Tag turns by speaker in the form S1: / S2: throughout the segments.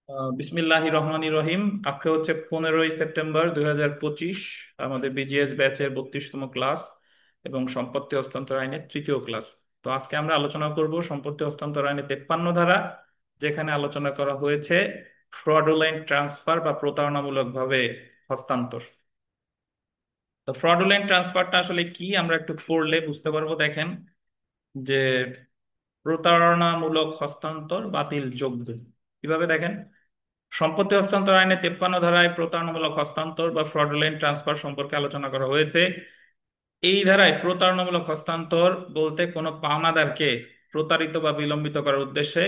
S1: বিসমিল্লাহির রহমানির রহিম। আজকে হচ্ছে 15ই সেপ্টেম্বর 2025। আমাদের বিজিএস ব্যাচের 32তম ক্লাস এবং সম্পত্তি হস্তান্তর আইনের তৃতীয় ক্লাস। তো আজকে আমরা আলোচনা করব সম্পত্তি হস্তান্তর আইনের 53 ধারা, যেখানে আলোচনা করা হয়েছে ফ্রডুলেন্ট ট্রান্সফার বা প্রতারণামূলক ভাবে হস্তান্তর। তো ফ্রডুলেন্ট ট্রান্সফারটা আসলে কি আমরা একটু পড়লে বুঝতে পারবো। দেখেন যে প্রতারণামূলক হস্তান্তর বাতিল যোগ্য কিভাবে, দেখেন সম্পত্তি হস্তান্তর আইনে 53 ধারায় প্রতারণামূলক হস্তান্তর বা ফ্রডুলেন্ট ট্রান্সফার সম্পর্কে আলোচনা করা হয়েছে। এই ধারায় প্রতারণামূলক হস্তান্তর বলতে কোনো পাওনাদারকে প্রতারিত বা বিলম্বিত করার উদ্দেশ্যে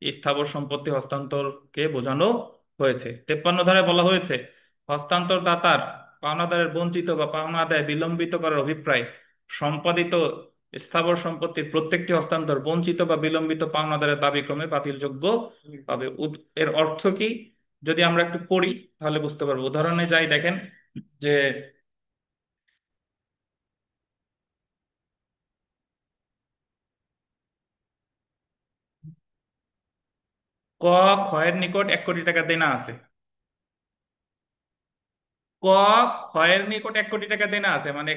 S1: স্থাবর সম্পত্তি হস্তান্তরকে বোঝানো হয়েছে। 53 ধারায় বলা হয়েছে হস্তান্তর দাতার পাওনাদারের বঞ্চিত বা পাওনা আদায় বিলম্বিত করার অভিপ্রায় সম্পাদিত স্থাবর সম্পত্তির প্রত্যেকটি হস্তান্তর বঞ্চিত বা বিলম্বিত পাওনাদারের দাবিক্রমে বাতিলযোগ্য হবে। এর অর্থ কি যদি আমরা একটু পড়ি তাহলে বুঝতে পারবো। উদাহরণে যাই, দেখেন যে ক ক্ষয়ের নিকট 1 কোটি টাকা দেনা আছে। ক ক্ষয়ের নিকট 1 কোটি টাকা দেনা আছে, মানে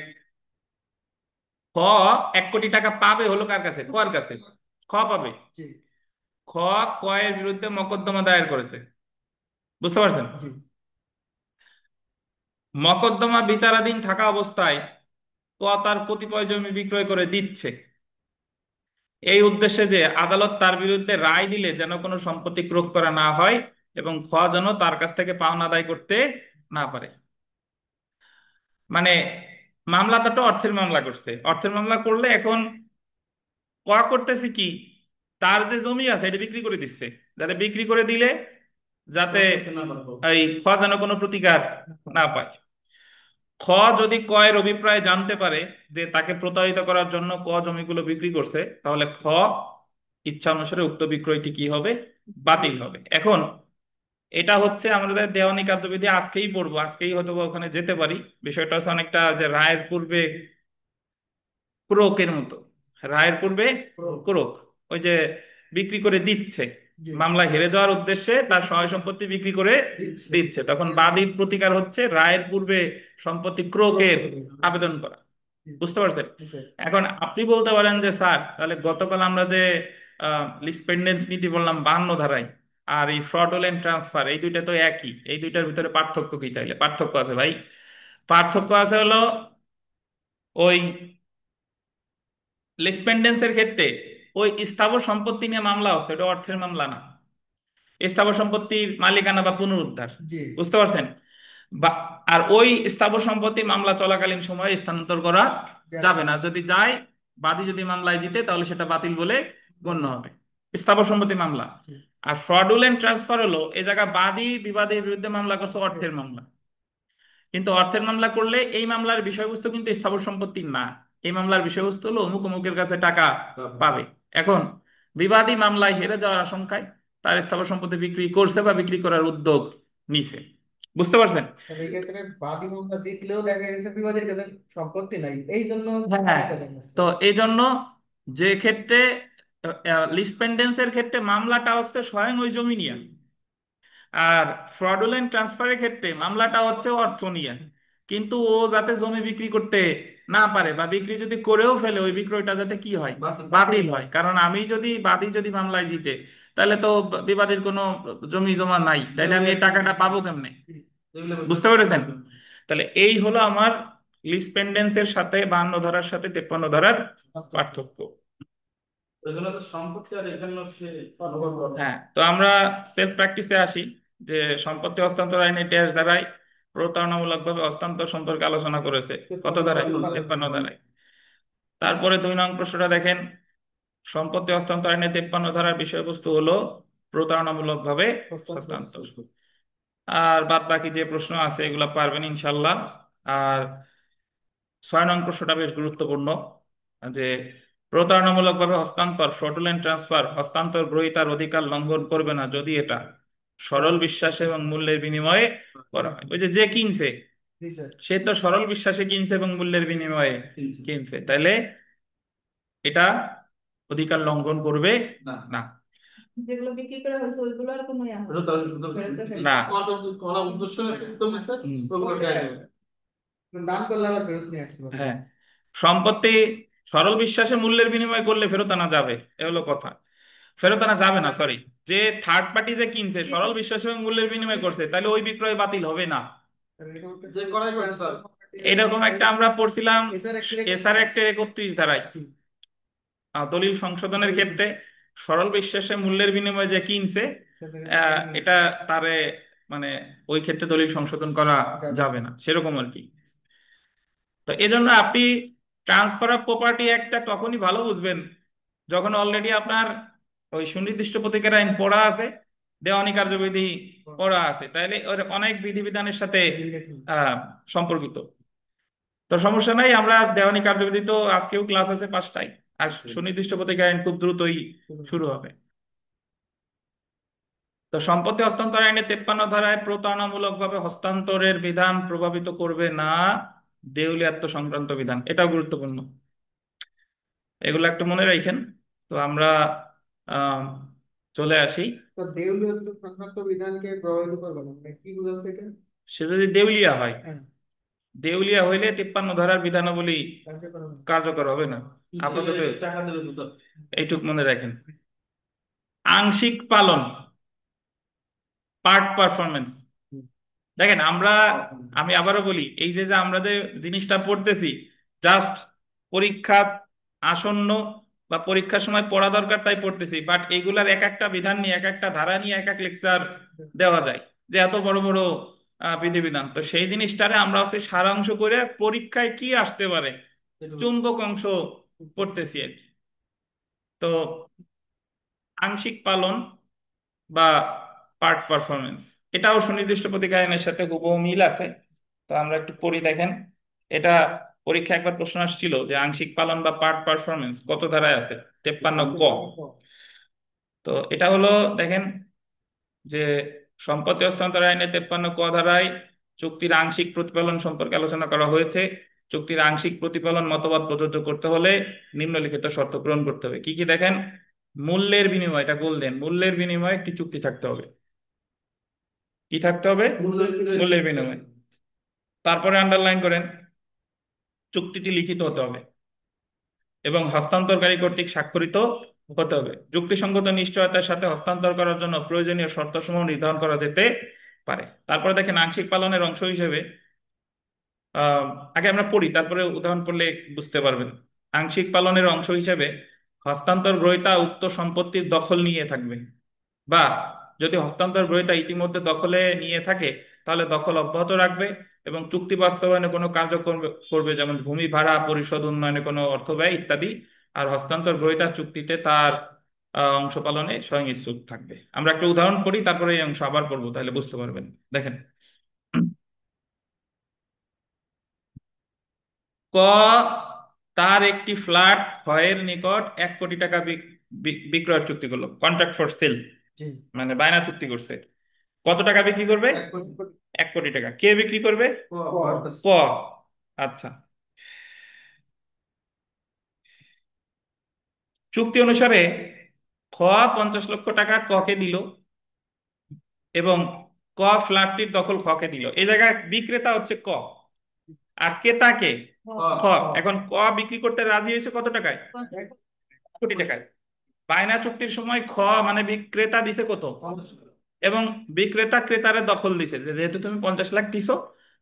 S1: খ 1 কোটি টাকা পাবে হলো কার কাছে? কর কাছে। খ পাবে। খ কয়ের বিরুদ্ধে মকদ্দমা দায়ের করেছে। বুঝতে পারছেন? মকদ্দমা বিচারাধীন থাকা অবস্থায় ক তার কতিপয় জমি বিক্রয় করে দিচ্ছে এই উদ্দেশ্যে যে আদালত তার বিরুদ্ধে রায় দিলে যেন কোনো সম্পত্তি ক্রোক করা না হয় এবং খ যেন তার কাছ থেকে পাওনা আদায় করতে না পারে। মানে মামলাটা তো অর্থের মামলা করছে, অর্থের মামলা করলে এখন ক করতেছে কি, তার যে জমি আছে এটা বিক্রি করে দিচ্ছে, যাতে বিক্রি করে দিলে যাতে এই খ যেন কোনো প্রতিকার না পায়। খ যদি কয়ের অভিপ্রায় জানতে পারে যে তাকে প্রতারিত করার জন্য ক জমিগুলো বিক্রি করছে, তাহলে খ ইচ্ছা অনুসারে উক্ত বিক্রয়টি কি হবে? বাতিল হবে। এখন এটা হচ্ছে আমাদের দেওয়ানি কার্যবিধি, আজকেই পড়বো, আজকেই হয়তো বা ওখানে যেতে পারি। বিষয়টা হচ্ছে অনেকটা যে রায়ের পূর্বে ক্রোকের মতো। রায়ের পূর্বে ক্রোক, ওই যে বিক্রি করে দিচ্ছে, মামলা হেরে যাওয়ার উদ্দেশ্যে তার সহায় সম্পত্তি বিক্রি করে দিচ্ছে, তখন বাদীর প্রতিকার হচ্ছে রায়ের পূর্বে সম্পত্তি ক্রোকের আবেদন করা। বুঝতে পারছেন? এখন আপনি বলতে পারেন যে স্যার তাহলে গতকাল আমরা যে লিস্ট পেন্ডেন্স নীতি বললাম 52 ধারায়, আর এই ফ্রডুলেন্ট ট্রান্সফার, এই দুইটা তো একই, এই দুইটার ভিতরে পার্থক্য কি? তাইলে পার্থক্য আছে ভাই। পার্থক্য আছে হলো ওই লিসপেন্ডেন্সের ক্ষেত্রে ওই স্থাবর সম্পত্তি নিয়ে মামলা হচ্ছে, এটা অর্থের মামলা না, স্থাবর সম্পত্তির মালিকানা বা পুনরুদ্ধার। বুঝতে পারছেন? বা- আর ওই স্থাবর সম্পত্তি মামলা চলাকালীন সময়ে স্থানান্তর করা যাবে না, যদি যায় বাদী যদি মামলায় জিতে তাহলে সেটা বাতিল বলে গণ্য হবে, স্থাবর সম্পত্তি মামলা। আর ফ্রডুলেন্ট ট্রান্সফার হলো এই জায়গা বাদী বিবাদীর বিরুদ্ধে মামলা করছে অর্থের মামলা, কিন্তু অর্থের মামলা করলে এই মামলার বিষয়বস্তু কিন্তু স্থাবর সম্পত্তি না, এই মামলার বিষয়বস্তু হলো অমুক অমুকের কাছে টাকা পাবে। এখন বিবাদী মামলায় হেরে যাওয়ার আশঙ্কায় তার স্থাবর সম্পত্তি বিক্রি করছে বা বিক্রি করার উদ্যোগ নিছে। বুঝতে পারছেন?
S2: তবে এক্ষেত্রে বাদী মামলা জিতলেও দেখা গেছে বিবাদীর কাছে সম্পত্তি নাই, এই জন্য
S1: হ্যাঁ,
S2: এটা দেখা যাচ্ছে।
S1: তো এই জন্য যে ক্ষেত্রে লিসপেন্ডেন্সের ক্ষেত্রে মামলাটা হচ্ছে স্বয়ং ওই জমি নিয়ে, আর ফ্রডুলেন্ট ট্রান্সফারের ক্ষেত্রে মামলাটা হচ্ছে অর্থ নিয়ে, কিন্তু ও যাতে জমি বিক্রি করতে না পারে বা বিক্রি যদি করেও ফেলে ওই বিক্রয়টা যাতে কি হয়? বাতিল হয়। কারণ আমি যদি বাদী যদি মামলায় জিতে, তাহলে তো বিবাদীর কোনো জমি জমা নাই, তাহলে আমি এই টাকাটা পাবো কেমনে? বুঝতে পেরেছেন? তাহলে এই হলো আমার লিজ পেন্ডেন্সের সাথে 52 ধারার সাথে 53 ধারার পার্থক্য। সম্পত্তি আর এখানে হচ্ছে হ্যাঁ, তো আমরা সেলফ প্র্যাকটিসে আসি যে সম্পত্তি হস্তান্তর আইনে 23 ধারায় প্রতারণামূলক ভাবে হস্তান্তর সম্পর্কে আলোচনা করেছে। কত ধারায়? 53 ধারায়। তারপরে 2 নং প্রশ্নটা দেখেন, সম্পত্তি হস্তান্তর আইনে 53 ধারার বিষয়বস্তু হলো প্রতারণামূলক ভাবে হস্তান্তর। আর বাদ বাকি যে প্রশ্ন আছে এগুলা পারবেন ইনশাল্লাহ। আর 6 নং প্রশ্নটা বেশ গুরুত্বপূর্ণ, যে প্রতারণামূলকভাবে হস্তান্তর ফ্রডুলেন্ট ট্রান্সফার হস্তান্তর গ্রহীতার অধিকার লঙ্ঘন করবে না যদি এটা সরল বিশ্বাস এবং মূল্যের বিনিময়ে করা হয়। ওই যে যে কিনছে
S2: জি স্যার।
S1: সে তো সরল বিশ্বাসে কিনছে এবং মূল্যের বিনিময়ে কিনছে, তাইলে এটা অধিকার লঙ্ঘন করবে না।
S3: যেগুলো বিক্রি করা হয়েছে ওইগুলো আর কোনো ইয়া হয়নি? ফেরত আসেনি?
S1: না।
S2: দান করলে আবার ফেরত নিয়ে আসতে পারবে।
S1: হ্যাঁ, সম্পত্তি সরল বিশ্বাসে মূল্যের বিনিময় করলে ফেরত আনা যাবে, এ হলো কথা। ফেরত আনা যাবে না, সরি। যে থার্ড পার্টি যে কিনছে সরল বিশ্বাস এবং মূল্যের বিনিময় করছে, তাহলে ওই বিক্রয় বাতিল হবে না।
S2: যে করাই করে স্যার,
S1: এরকম একটা আমরা পড়ছিলাম
S2: এসআর একটি
S1: এসআর অ্যাক্টের 31 ধারায়, দলিল সংশোধনের ক্ষেত্রে সরল বিশ্বাসে মূল্যের বিনিময়ে যে কিনছে, এটা তারে মানে ওই ক্ষেত্রে দলিল সংশোধন করা যাবে না, সেরকম আর কি। তো এজন্য আপনি ট্রান্সফার অফ প্রপার্টি একটা তখনই ভালো বুঝবেন যখন অলরেডি আপনার ওই সুনির্দিষ্ট প্রতিকার আইন পড়া আছে, দেওয়ানি কার্যবিধি পড়া আছে, তাইলে ওর অনেক বিধিবিধানের সাথে আহ সম্পর্কিত। তো সমস্যা নাই, আমরা দেওয়ানি কার্যবিধি তো আজকেও ক্লাস আছে 5টায়, আর সুনির্দিষ্ট প্রতিকার আইন খুব দ্রুতই শুরু হবে। তো সম্পত্তি হস্তান্তর আইনে 53 ধারায় প্রতারণামূলক ভাবে হস্তান্তরের বিধান প্রভাবিত করবে না দেউলিয়াত্ব সংক্রান্ত বিধান, এটাও গুরুত্বপূর্ণ, এগুলো একটু মনে রাখেন। তো আমরা আহ চলে আসি।
S2: তো দেউলিয়া সংক্রান্ত বিধানকে প্রভাবিত করবে না, মানে কি বোঝাচ্ছে এটা?
S1: সে যদি দেউলিয়া হয়,
S2: হ্যাঁ,
S1: দেউলিয়া হইলে 53 ধারার বিধানাবলী
S2: কার্যকর হবে না।
S1: কার্যকর হবে না। আপাতত
S2: টাকা দেবে তো।
S1: এইটুক মনে রাখেন। আংশিক পালন, পার্ট পারফরমেন্স। দেখেন আমরা, আমি আবারও বলি, এই যে যে আমরা যে জিনিসটা পড়তেছি, জাস্ট পরীক্ষা আসন্ন বা পরীক্ষার সময় পড়া দরকার তাই পড়তেছি, বাট এইগুলার এক একটা বিধান নিয়ে এক একটা ধারা নিয়ে এক এক লেকচার দেওয়া যায়, যে এত বড় বড় বিধিবিধান। তো সেই জিনিসটারে আমরা হচ্ছে সারাংশ করে পরীক্ষায় কি আসতে পারে চুম্বক অংশ পড়তেছি আর কি। তো আংশিক পালন বা পার্ট পারফরমেন্স, এটাও সুনির্দিষ্ট প্রতিকার আইনের সাথে হুবহু মিল আছে। তো আমরা একটু পড়ি, দেখেন। এটা পরীক্ষা একবার প্রশ্ন আসছিল যে আংশিক পালন বা পার্ট পারফরমেন্স কত ধারায় আছে, 53 ক। তো এটা হলো, দেখেন, যে সম্পত্তি হস্তান্তর আইনে 53 ক ধারায় চুক্তির আংশিক প্রতিপালন সম্পর্কে আলোচনা করা হয়েছে। চুক্তির আংশিক প্রতিপালন মতবাদ প্রযোজ্য করতে হলে নিম্নলিখিত শর্ত পূরণ করতে হবে। কি কি দেখেন? মূল্যের বিনিময়, এটা গোল্ডেন, মূল্যের বিনিময়ে একটি চুক্তি থাকতে হবে। কি থাকতে হবে? মূল্যের বিনিময়। তারপরে আন্ডারলাইন করেন, চুক্তিটি লিখিত হতে হবে এবং হস্তান্তরকারী কর্তৃক স্বাক্ষরিত হতে হবে। যুক্তিসঙ্গত নিশ্চয়তার সাথে হস্তান্তর করার জন্য প্রয়োজনীয় শর্তসমূহ নির্ধারণ করা যেতে পারে। তারপরে দেখেন, আংশিক পালনের অংশ হিসেবে আহ আগে আমরা পড়ি, তারপরে উদাহরণ পড়লে বুঝতে পারবেন। আংশিক পালনের অংশ হিসেবে হস্তান্তর গ্রহীতা উক্ত সম্পত্তির দখল নিয়ে থাকবে, বা যদি হস্তান্তর গ্রহীতা ইতিমধ্যে দখলে নিয়ে থাকে তাহলে দখল অব্যাহত রাখবে এবং চুক্তি বাস্তবায়নে কোনো কার্য করবে করবে, যেমন ভূমি ভাড়া পরিশোধ, উন্নয়নে কোনো অর্থ ব্যয় ইত্যাদি। আর হস্তান্তর গ্রহীতা চুক্তিতে তার অংশ পালনে স্বয়ং ইচ্ছুক থাকবে। আমরা একটা উদাহরণ পড়ি, তারপরে এই অংশ আবার পড়বো, তাহলে বুঝতে পারবেন। দেখেন, ক, তার একটি ফ্ল্যাট ক্ষয়ের নিকট 1 কোটি টাকা বিক্রয়ের চুক্তি করলো, কন্ট্রাক্ট ফর সেল,
S2: জি।
S1: মানে বায়না চুক্তি করছে। কত টাকা বিক্রি করবে? 1 কোটি টাকা। কে বিক্রি করবে? ক। আচ্ছা, চুক্তি অনুসারে খ 50 লক্ষ টাকা ক কে দিল এবং ক ফ্ল্যাটটির দখল খ কে দিল। এই জায়গায় বিক্রেতা হচ্ছে ক, আর ক্রেতা কে? খ। এখন ক বিক্রি করতে রাজি হয়েছে কত টাকায়? 1 কোটি টাকায়। বায়না চুক্তির সময় খ মানে বিক্রেতা দিছে কত, এবং বিক্রেতা ক্রেতারে দখল দিছে, যে যেহেতু তুমি 50 লাখ দিছো,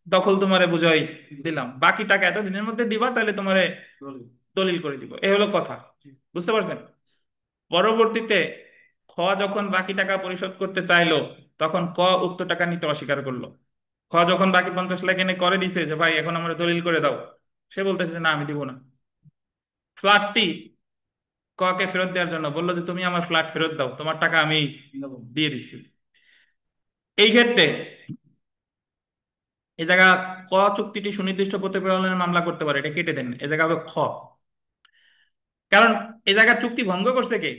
S1: দখল তোমারে বুঝাই দিলাম, বাকি টাকা এত দিনের মধ্যে দিবা, তাহলে তোমারে দলিল করে দিব। এই হলো কথা, বুঝতে পারছেন? পরবর্তীতে খ যখন বাকি টাকা পরিশোধ করতে চাইলো, তখন ক উক্ত টাকা নিতে অস্বীকার করলো। খ যখন বাকি 50 লাখ এনে করে দিছে যে ভাই এখন আমরা দলিল করে দাও, সে বলতেছে যে না আমি দিব না। ফ্ল্যাটটি ক কে ফেরত দেওয়ার জন্য বললো যে তুমি আমার ফ্ল্যাট ফেরত দাও, তোমার টাকা আমি দিয়ে দিচ্ছি। এই ক্ষেত্রে এই জায়গা ক চুক্তিটি সুনির্দিষ্ট প্রতিপালনের মামলা করতে পারে, এটা কেটে দেন, এই জায়গা হবে খ। কারণ এই জায়গা চুক্তি ভঙ্গ করছে কে?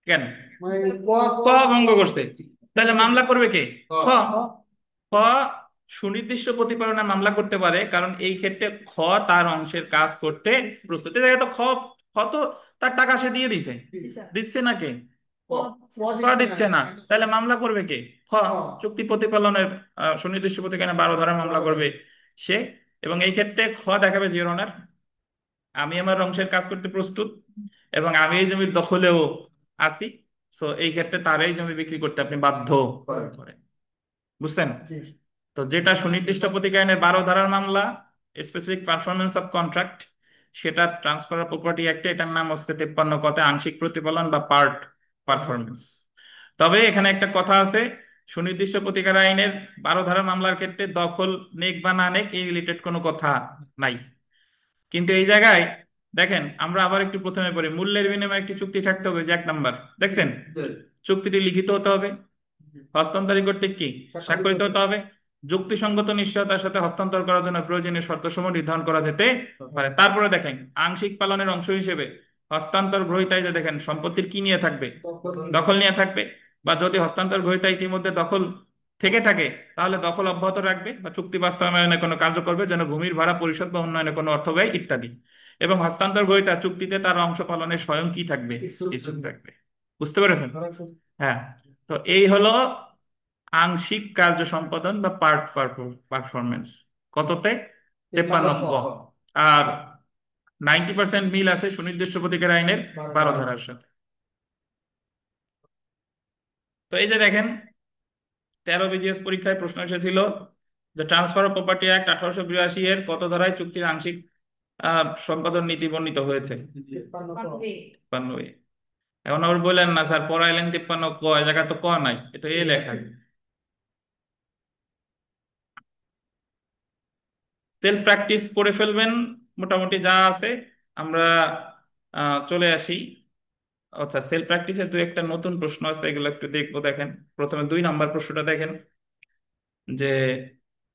S1: কেন?
S2: মানে
S1: ক ভঙ্গ করছে, তাহলে মামলা করবে কে? খ। খ সুনির্দিষ্ট প্রতিপালনের মামলা করতে পারে, কারণ এই ক্ষেত্রে খ তার অংশের কাজ করতে প্রস্তুত। এই জায়গায় তো খ, খ তো তার টাকা সে দিয়ে দিছে, দিচ্ছে না কে?
S2: ক
S1: ক দিচ্ছে না, তাহলে মামলা করবে কে? খ, চুক্তি প্রতিপালনের সুনির্দিষ্ট প্রতিকারে 12 ধারা মামলা করবে সে। এবং এই ক্ষেত্রে খ দেখাবে যে ইওর অনার, আমি আমার অংশের কাজ করতে প্রস্তুত এবং আমি এই জমির দখলেও আছি, সো এই ক্ষেত্রে তার এই জমি বিক্রি করতে আপনি বাধ্য করেন। বুঝছেন?
S2: জি।
S1: তো যেটা সুনির্দিষ্ট প্রতিকার আইনের 12 ধারার মামলা, স্পেসিফিক পারফরমেন্স অফ কন্ট্রাক্ট, সেটা ট্রান্সফার অফ প্রপার্টি অ্যাক্টে এটার নাম হচ্ছে 53 কতে আংশিক প্রতিপালন বা পার্ট পারফরমেন্স। তবে এখানে একটা কথা আছে, সুনির্দিষ্ট প্রতিকার আইনের 12 ধারার মামলার ক্ষেত্রে দখল নেক বা না নেক এই রিলেটেড কোনো কথা নাই। কিন্তু এই জায়গায় দেখেন, আমরা আবার একটু প্রথমে পড়ি, মূল্যের বিনিময়ে একটি চুক্তি থাকতে হবে, যে 1 নাম্বার দেখছেন, চুক্তিটি লিখিত হতে হবে, হস্তান্তর কর্তৃক কি স্বাক্ষরিত হতে হবে, যুক্তিসঙ্গত নিশ্চয়তার সাথে হস্তান্তর করার জন্য প্রয়োজনীয় শর্তসমূহ নির্ধারণ করা যেতে পারে। তারপরে দেখেন, আংশিক পালনের অংশ হিসেবে হস্তান্তর গ্রহীতায় যে দেখেন সম্পত্তির কি নিয়ে থাকবে, দখল নিয়ে থাকবে, বা যদি হস্তান্তর গ্রহীতা ইতিমধ্যে দখল থেকে থাকে তাহলে দখল অব্যাহত রাখবে, বা চুক্তি বাস্তবায়নে কোনো কার্য করবে, যেন ভূমির ভাড়া পরিশোধ বা উন্নয়নে কোনো অর্থ ব্যয় ইত্যাদি। এবং হস্তান্তর গ্রহীতা চুক্তিতে তার অংশ পালনে স্বয়ং কি থাকবে, ইচ্ছুক থাকবে। বুঝতে পেরেছেন? হ্যাঁ। তো এই হলো আংশিক কার্য সম্পাদন বা পার্ট পারফরমেন্স, কততে? 53 ক। আর 90% মিল আছে সুনির্দিষ্ট প্রতিকার আইনের 12 ধারার সাথে। তো এই যে দেখেন, 13 বিজিএস পরীক্ষায় প্রশ্ন এসেছিল যে ট্রান্সফার অফ প্রপার্টি অ্যাক্ট 1882 এর কত ধারায় চুক্তির আংশিক সম্পাদন নীতি বর্ণিত হয়েছে? 53 এ। এখন আবার বললেন না স্যার পড়াইলেন 53 ক, এই জায়গা তো ক নাই, এটা এ লেখা। সেলফ প্র্যাকটিস করে ফেলবেন মোটামুটি যা আছে। আমরা চলে আসি, আচ্ছা সেলফ প্র্যাকটিসে দু একটা নতুন প্রশ্ন আছে, এগুলো একটু দেখবো। দেখেন প্রথমে 2 নাম্বার প্রশ্নটা দেখেন, যে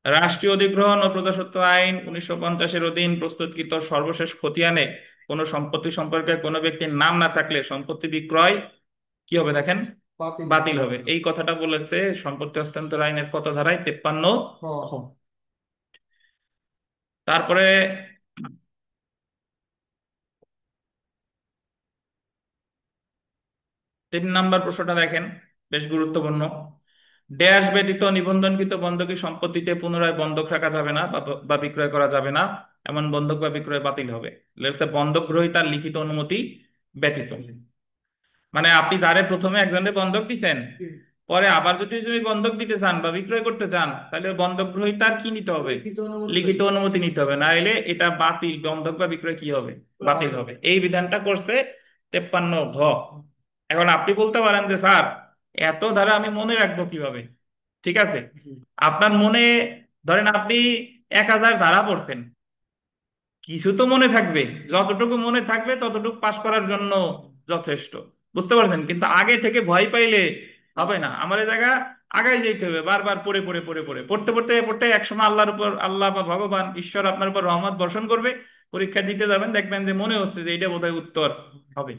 S1: রাষ্ট্রীয় অধিগ্রহণ ও প্রজাস্বত্ব আইন 1950-এর অধীন প্রস্তুতকৃত সর্বশেষ খতিয়ানে কোনো সম্পত্তি সম্পর্কে কোনো ব্যক্তির নাম না থাকলে সম্পত্তি বিক্রয় কি হবে? দেখেন বাতিল হবে। এই কথাটা বলেছে সম্পত্তি হস্তান্তর আইনের কত ধারায়? 53 খ। তারপরে 3 নাম্বার প্রশ্নটা দেখেন, বেশ গুরুত্বপূর্ণ। ড্যাশ ব্যতীত নিবন্ধনকৃত বন্ধকি সম্পত্তিতে পুনরায় বন্ধক রাখা যাবে না বা বিক্রয় করা যাবে না, এমন বন্ধক বা বিক্রয় বাতিল হবে। লেটস সে বন্ধক গ্রহীতার লিখিত অনুমতি ব্যতীত। মানে আপনি যারে প্রথমে একজনের বন্ধক দিচ্ছেন, পরে আবার যদি জমি বন্ধক দিতে চান বা বিক্রয় করতে চান, তাহলে বন্ধক গ্রহীতার কি নিতে হবে? লিখিত অনুমতি নিতে হবে, না এলে এটা বাতিল, বন্ধক বা বিক্রয় কি হবে? বাতিল হবে। এই বিধানটা করছে 53 ঘ। এখন আপনি বলতে পারেন যে স্যার এত ধারা আমি মনে রাখবো কিভাবে? ঠিক আছে, আপনার মনে, ধরেন আপনি 1000 ধারা পড়ছেন, কিছু তো মনে থাকবে, যতটুকু মনে থাকবে ততটুকু পাশ করার জন্য যথেষ্ট। বুঝতে পারছেন? কিন্তু আগে থেকে ভয় পাইলে হবে না, আমার এই জায়গা আগাই যেতে হবে, বারবার পড়ে পড়ে পড়ে পড়ে পড়তে পড়তে পড়তে একসময় আল্লাহর উপর, আল্লাহ বা ভগবান ঈশ্বর আপনার উপর রহমত বর্ষণ করবে, পরীক্ষা দিতে যাবেন দেখবেন যে মনে হচ্ছে যে এটা বোধহয় উত্তর হবে।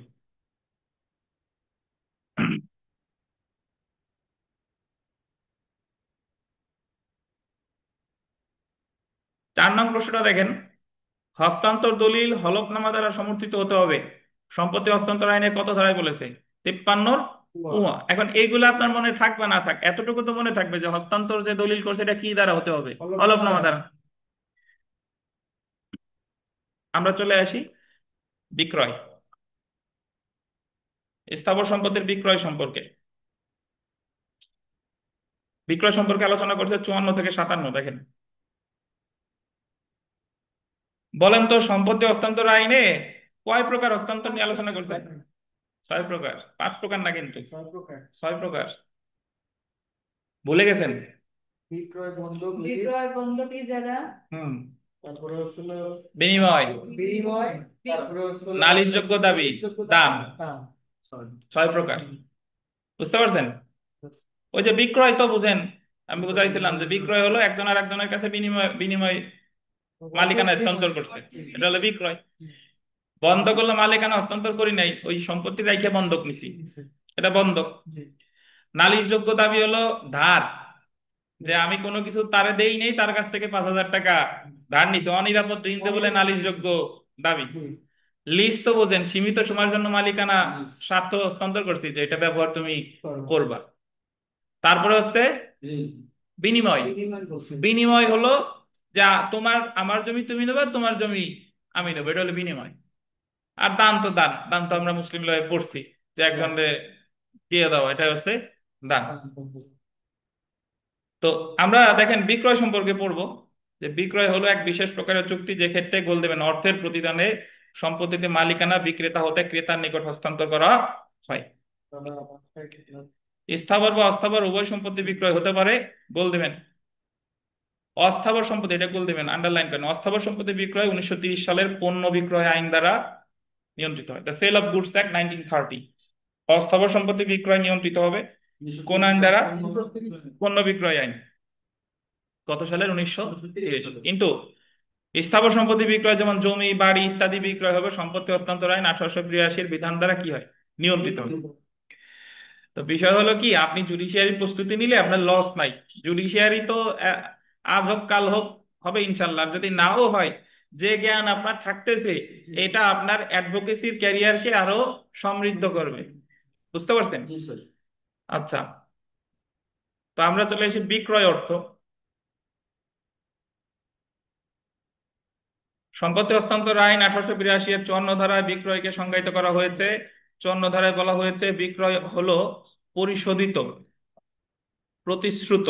S1: 4 নং প্রশ্নটা দেখেন, হস্তান্তর দলিল হলফনামা দ্বারা সমর্থিত হতে হবে, সম্পত্তি হস্তান্তর আইনের কত ধারায় বলেছে? 53 উয়া। এখন এইগুলো আপনার মনে থাকবে না থাক, এতটুকু তো মনে থাকবে যে হস্তান্তর যে দলিল করছে এটা কি দ্বারা হতে হবে? হলফনামা দ্বারা। আমরা চলে আসি বিক্রয়, স্থাবর সম্পত্তির বিক্রয় সম্পর্কে। বিক্রয় সম্পর্কে আলোচনা করছে 54 থেকে 57। দেখেন, বলেন তো সম্পত্তি হস্তান্তর আইনে কয় প্রকার হস্তান্তর নিয়ে আলোচনা করছে? 6 প্রকার। 5 প্রকার না কিন্তু, 6 প্রকার। ভুলে গেছেন?
S3: বিক্রয় বন্ধকি যারা,
S1: হুম।
S2: তারপরে হচ্ছিল
S1: বিনিময়,
S2: বিনিময়, তারপরে হচ্ছিল
S1: নালিশযোগ্য দাবি, দাম।
S2: দাম।
S1: 6 প্রকার। বুঝতে পারছেন? ওই যে বিক্রয় তো বুঝেন, আমি বুঝাইছিলাম যে বিক্রয় হলো একজন আর একজনের কাছে বিনিময় বিনিময় মালিকানা হস্তান্তর করছে, এটা হলো বিক্রয়। বন্ধক হলো মালিকানা হস্তান্তর করি নাই, ওই সম্পত্তি রাইখে বন্ধক নিছি, এটা বন্ধক। নালিশযোগ্য দাবি হলো ধার, যে আমি কোনো কিছু তারে দেই নেই, তার কাছ থেকে 5000 টাকা ধার নিছি, অনিরাপদ ঋণ বলে নালিশযোগ্য দাবি। লিজ তো বোঝেন, সীমিত সময়ের জন্য মালিকানা স্বার্থ হস্তান্তর করছি যে এটা ব্যবহার তুমি করবা। তারপরে হচ্ছে বিনিময়।
S2: বিনিময় বলছে।
S1: বিনিময় হলো যা তোমার আমার জমি তুমি নেবা, তোমার জমি আমি নেবো, এটা হলো বিনিময়। আর দান তো দান, দান তো আমরা মুসলিম লয়ে পড়ছি যে একজনকে দিয়ে দাও, এটা হচ্ছে দান। তো আমরা দেখেন বিক্রয় সম্পর্কে পড়বো, যে বিক্রয় হলো এক বিশেষ প্রকারের চুক্তি যে ক্ষেত্রে গোল দেবেন অর্থের প্রতিদানে সম্পত্তিতে মালিকানা বিক্রেতা হতে ক্রেতার নিকট হস্তান্তর করা হয়। স্থাবর বা অস্থাবর উভয় সম্পত্তি বিক্রয় হতে পারে, গোল দেবেন। অস্থাবর সম্পত্তি, এটা গোল দেবেন, আন্ডারলাইন করেন। অস্থাবর সম্পত্তি বিক্রয় 1930 সালের পণ্য বিক্রয় আইন দ্বারা নিয়ন্ত্রিত হয়, the sale of goods act 1930। অস্থাবর সম্পত্তি বিক্রয় নিয়ন্ত্রিত হবে কোন আইন দ্বারা? পণ্য বিক্রয় আইন। কত সালের? 1930। কিন্তু স্থাবর সম্পত্তি বিক্রয় যেমন জমি বাড়ি ইত্যাদি বিক্রয় হবে সম্পত্তি হস্তান্তর আইন 1882 বিধান দ্বারা কি হয়? নিয়ন্ত্রিত হবে। তো বিষয় হলো কি, আপনি জুডিশিয়ারি প্রস্তুতি নিলে আপনার লস নাই। জুডিশিয়ারি তো আজ হোক কাল হোক হবে ইনশাল্লাহ, আর যদি নাও হয়, যে জ্ঞান আপনার থাকতেছে এটা আপনার অ্যাডভোকেসির ক্যারিয়ারকে আরো সমৃদ্ধ করবে। বুঝতে পারছেন? আচ্ছা, তো আমরা চলে এসে বিক্রয় অর্থ। সম্পত্তি হস্তান্তর আইন 1882 এর 54 ধারায় বিক্রয়কে সংজ্ঞায়িত করা হয়েছে। 54 ধারায় বলা হয়েছে বিক্রয় হলো পরিশোধিত, প্রতিশ্রুত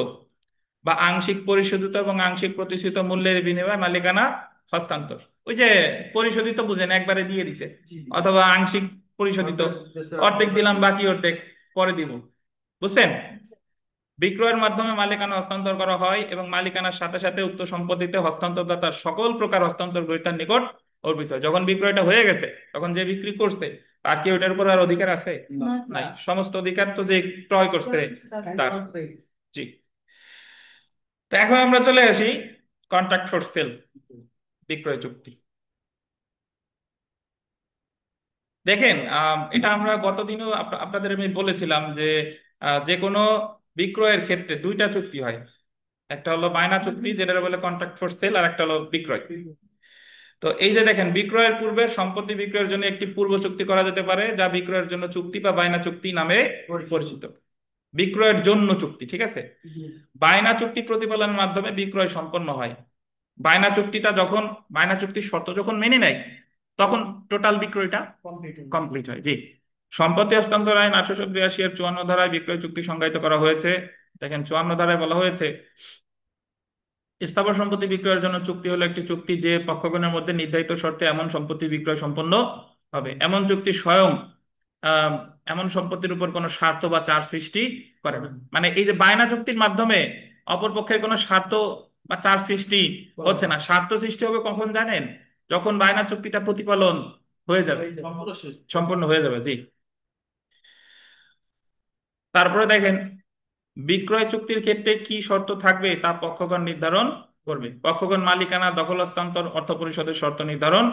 S1: বা আংশিক পরিশোধিত এবং আংশিক প্রতিশ্রুত মূল্যের বিনিময়ে মালিকানা হস্তান্তর। ওই যে পরিশোধিত বুঝেন, একবারে দিয়ে দিছে, অথবা আংশিক পরিশোধিত, অর্ধেক দিলাম বাকি অর্ধেক পরে দিব। বুঝছেন? বিক্রয়ের মাধ্যমে মালিকানা হস্তান্তর করা হয় এবং মালিকানার সাথে সাথে উক্ত সম্পত্তিতে হস্তান্তরদাতার সকল প্রকার হস্তান্তর গ্রহীতার নিকট অর্পিত হয়। যখন বিক্রয়টা হয়ে গেছে তখন যে বিক্রি করছে তার কি ওটার উপর আর অধিকার আছে? নাই, সমস্ত অধিকার তো যে ক্রয় করছে তার। জি। তো এখন আমরা চলে আসি কন্ট্রাক্ট ফর সেল, বিক্রয় চুক্তি। দেখেন এটা আমরা গতদিনও আপনাদের আমি বলেছিলাম যে যে কোনো বিক্রয়ের ক্ষেত্রে দুইটা চুক্তি হয়, একটা হলো বায়না চুক্তি যেটা বলে কন্ট্রাক্ট ফর সেল, আর একটা হলো বিক্রয়। তো এই যে দেখেন, বিক্রয়ের পূর্বে সম্পত্তি বিক্রয়ের জন্য একটি পূর্ব চুক্তি করা যেতে পারে যা বিক্রয়ের জন্য চুক্তি বা বায়না চুক্তি নামে পরিচিত। বিক্রয়ের জন্য চুক্তি, ঠিক আছে। বায়না চুক্তি প্রতিপালনের মাধ্যমে বিক্রয় সম্পন্ন হয়। বায়না চুক্তিটা যখন, বায়না চুক্তির শর্ত যখন মেনে নেয় তখন টোটাল বিক্রয়টা কমপ্লিট হয়। জি। সম্পত্তি হস্তান্তর আইন 1882 এর 54 ধারায় বিক্রয় চুক্তি সংজ্ঞায়িত করা হয়েছে। দেখেন 54 ধারায় বলা হয়েছে স্থাবর সম্পত্তি বিক্রয়ের জন্য চুক্তি হলো একটি চুক্তি যে পক্ষগণের মধ্যে নির্ধারিত শর্তে এমন সম্পত্তি বিক্রয় সম্পন্ন হবে। এমন চুক্তি স্বয়ং আহ, এমন সম্পত্তির উপর কোনো স্বার্থ বা চার্জ সৃষ্টি করে না। মানে এই যে বায়না চুক্তির মাধ্যমে অপর পক্ষের কোনো স্বার্থ বা চার্জ সৃষ্টি হচ্ছে না। স্বার্থ সৃষ্টি হবে কখন জানেন? যখন বায়না চুক্তিটা প্রতিপালন হয়ে যাবে, সম্পূর্ণ হয়ে যাবে। জি। তারপরে দেখেন বিক্রয় চুক্তির ক্ষেত্রে কি শর্ত থাকবে তা পক্ষগণ নির্ধারণ করবে। পক্ষগণ মালিকানা দখল হস্তান্তর অর্থ পরিশোধের শর্ত নির্ধারণ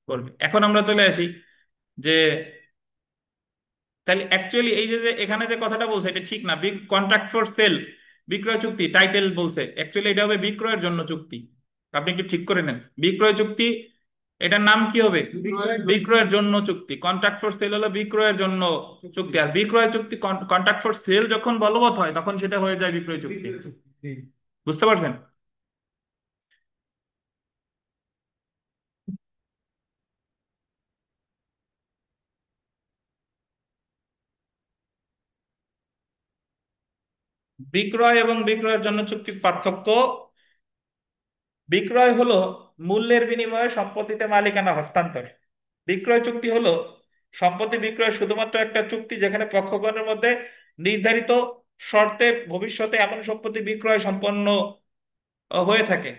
S1: করবে। এখন আমরা চলে আসি যে তাহলে অ্যাকচুয়ালি এই যে যে এখানে যে কথাটা বলছে এটা ঠিক না। কন্ট্রাক্ট ফর সেল, বিক্রয় চুক্তি টাইটেল বলছে, অ্যাকচুয়ালি এটা হবে বিক্রয়ের জন্য চুক্তি। আপনি একটু ঠিক করে নেন, বিক্রয় চুক্তি এটার নাম কি হবে? বিক্রয়ের জন্য চুক্তি। কন্ট্রাক্ট ফর সেল হলো বিক্রয়ের জন্য চুক্তি, আর বিক্রয় চুক্তি কন্ট্রাক্ট ফর সেল যখন বলবৎ হয় তখন সেটা হয়ে যায় বিক্রয় চুক্তি। বুঝতে পারছেন? বিক্রয় এবং বিক্রয়ের জন্য চুক্তির পার্থক্য। বিক্রয় হলো মূল্যের বিনিময়ে সম্পত্তিতে মালিকানা হস্তান্তর। বিক্রয় চুক্তি হলো সম্পত্তি বিক্রয় শুধুমাত্র একটা চুক্তি যেখানে পক্ষগণের মধ্যে নির্ধারিত শর্তে ভবিষ্যতে এমন সম্পত্তি বিক্রয় সম্পন্ন হয়ে থাকে।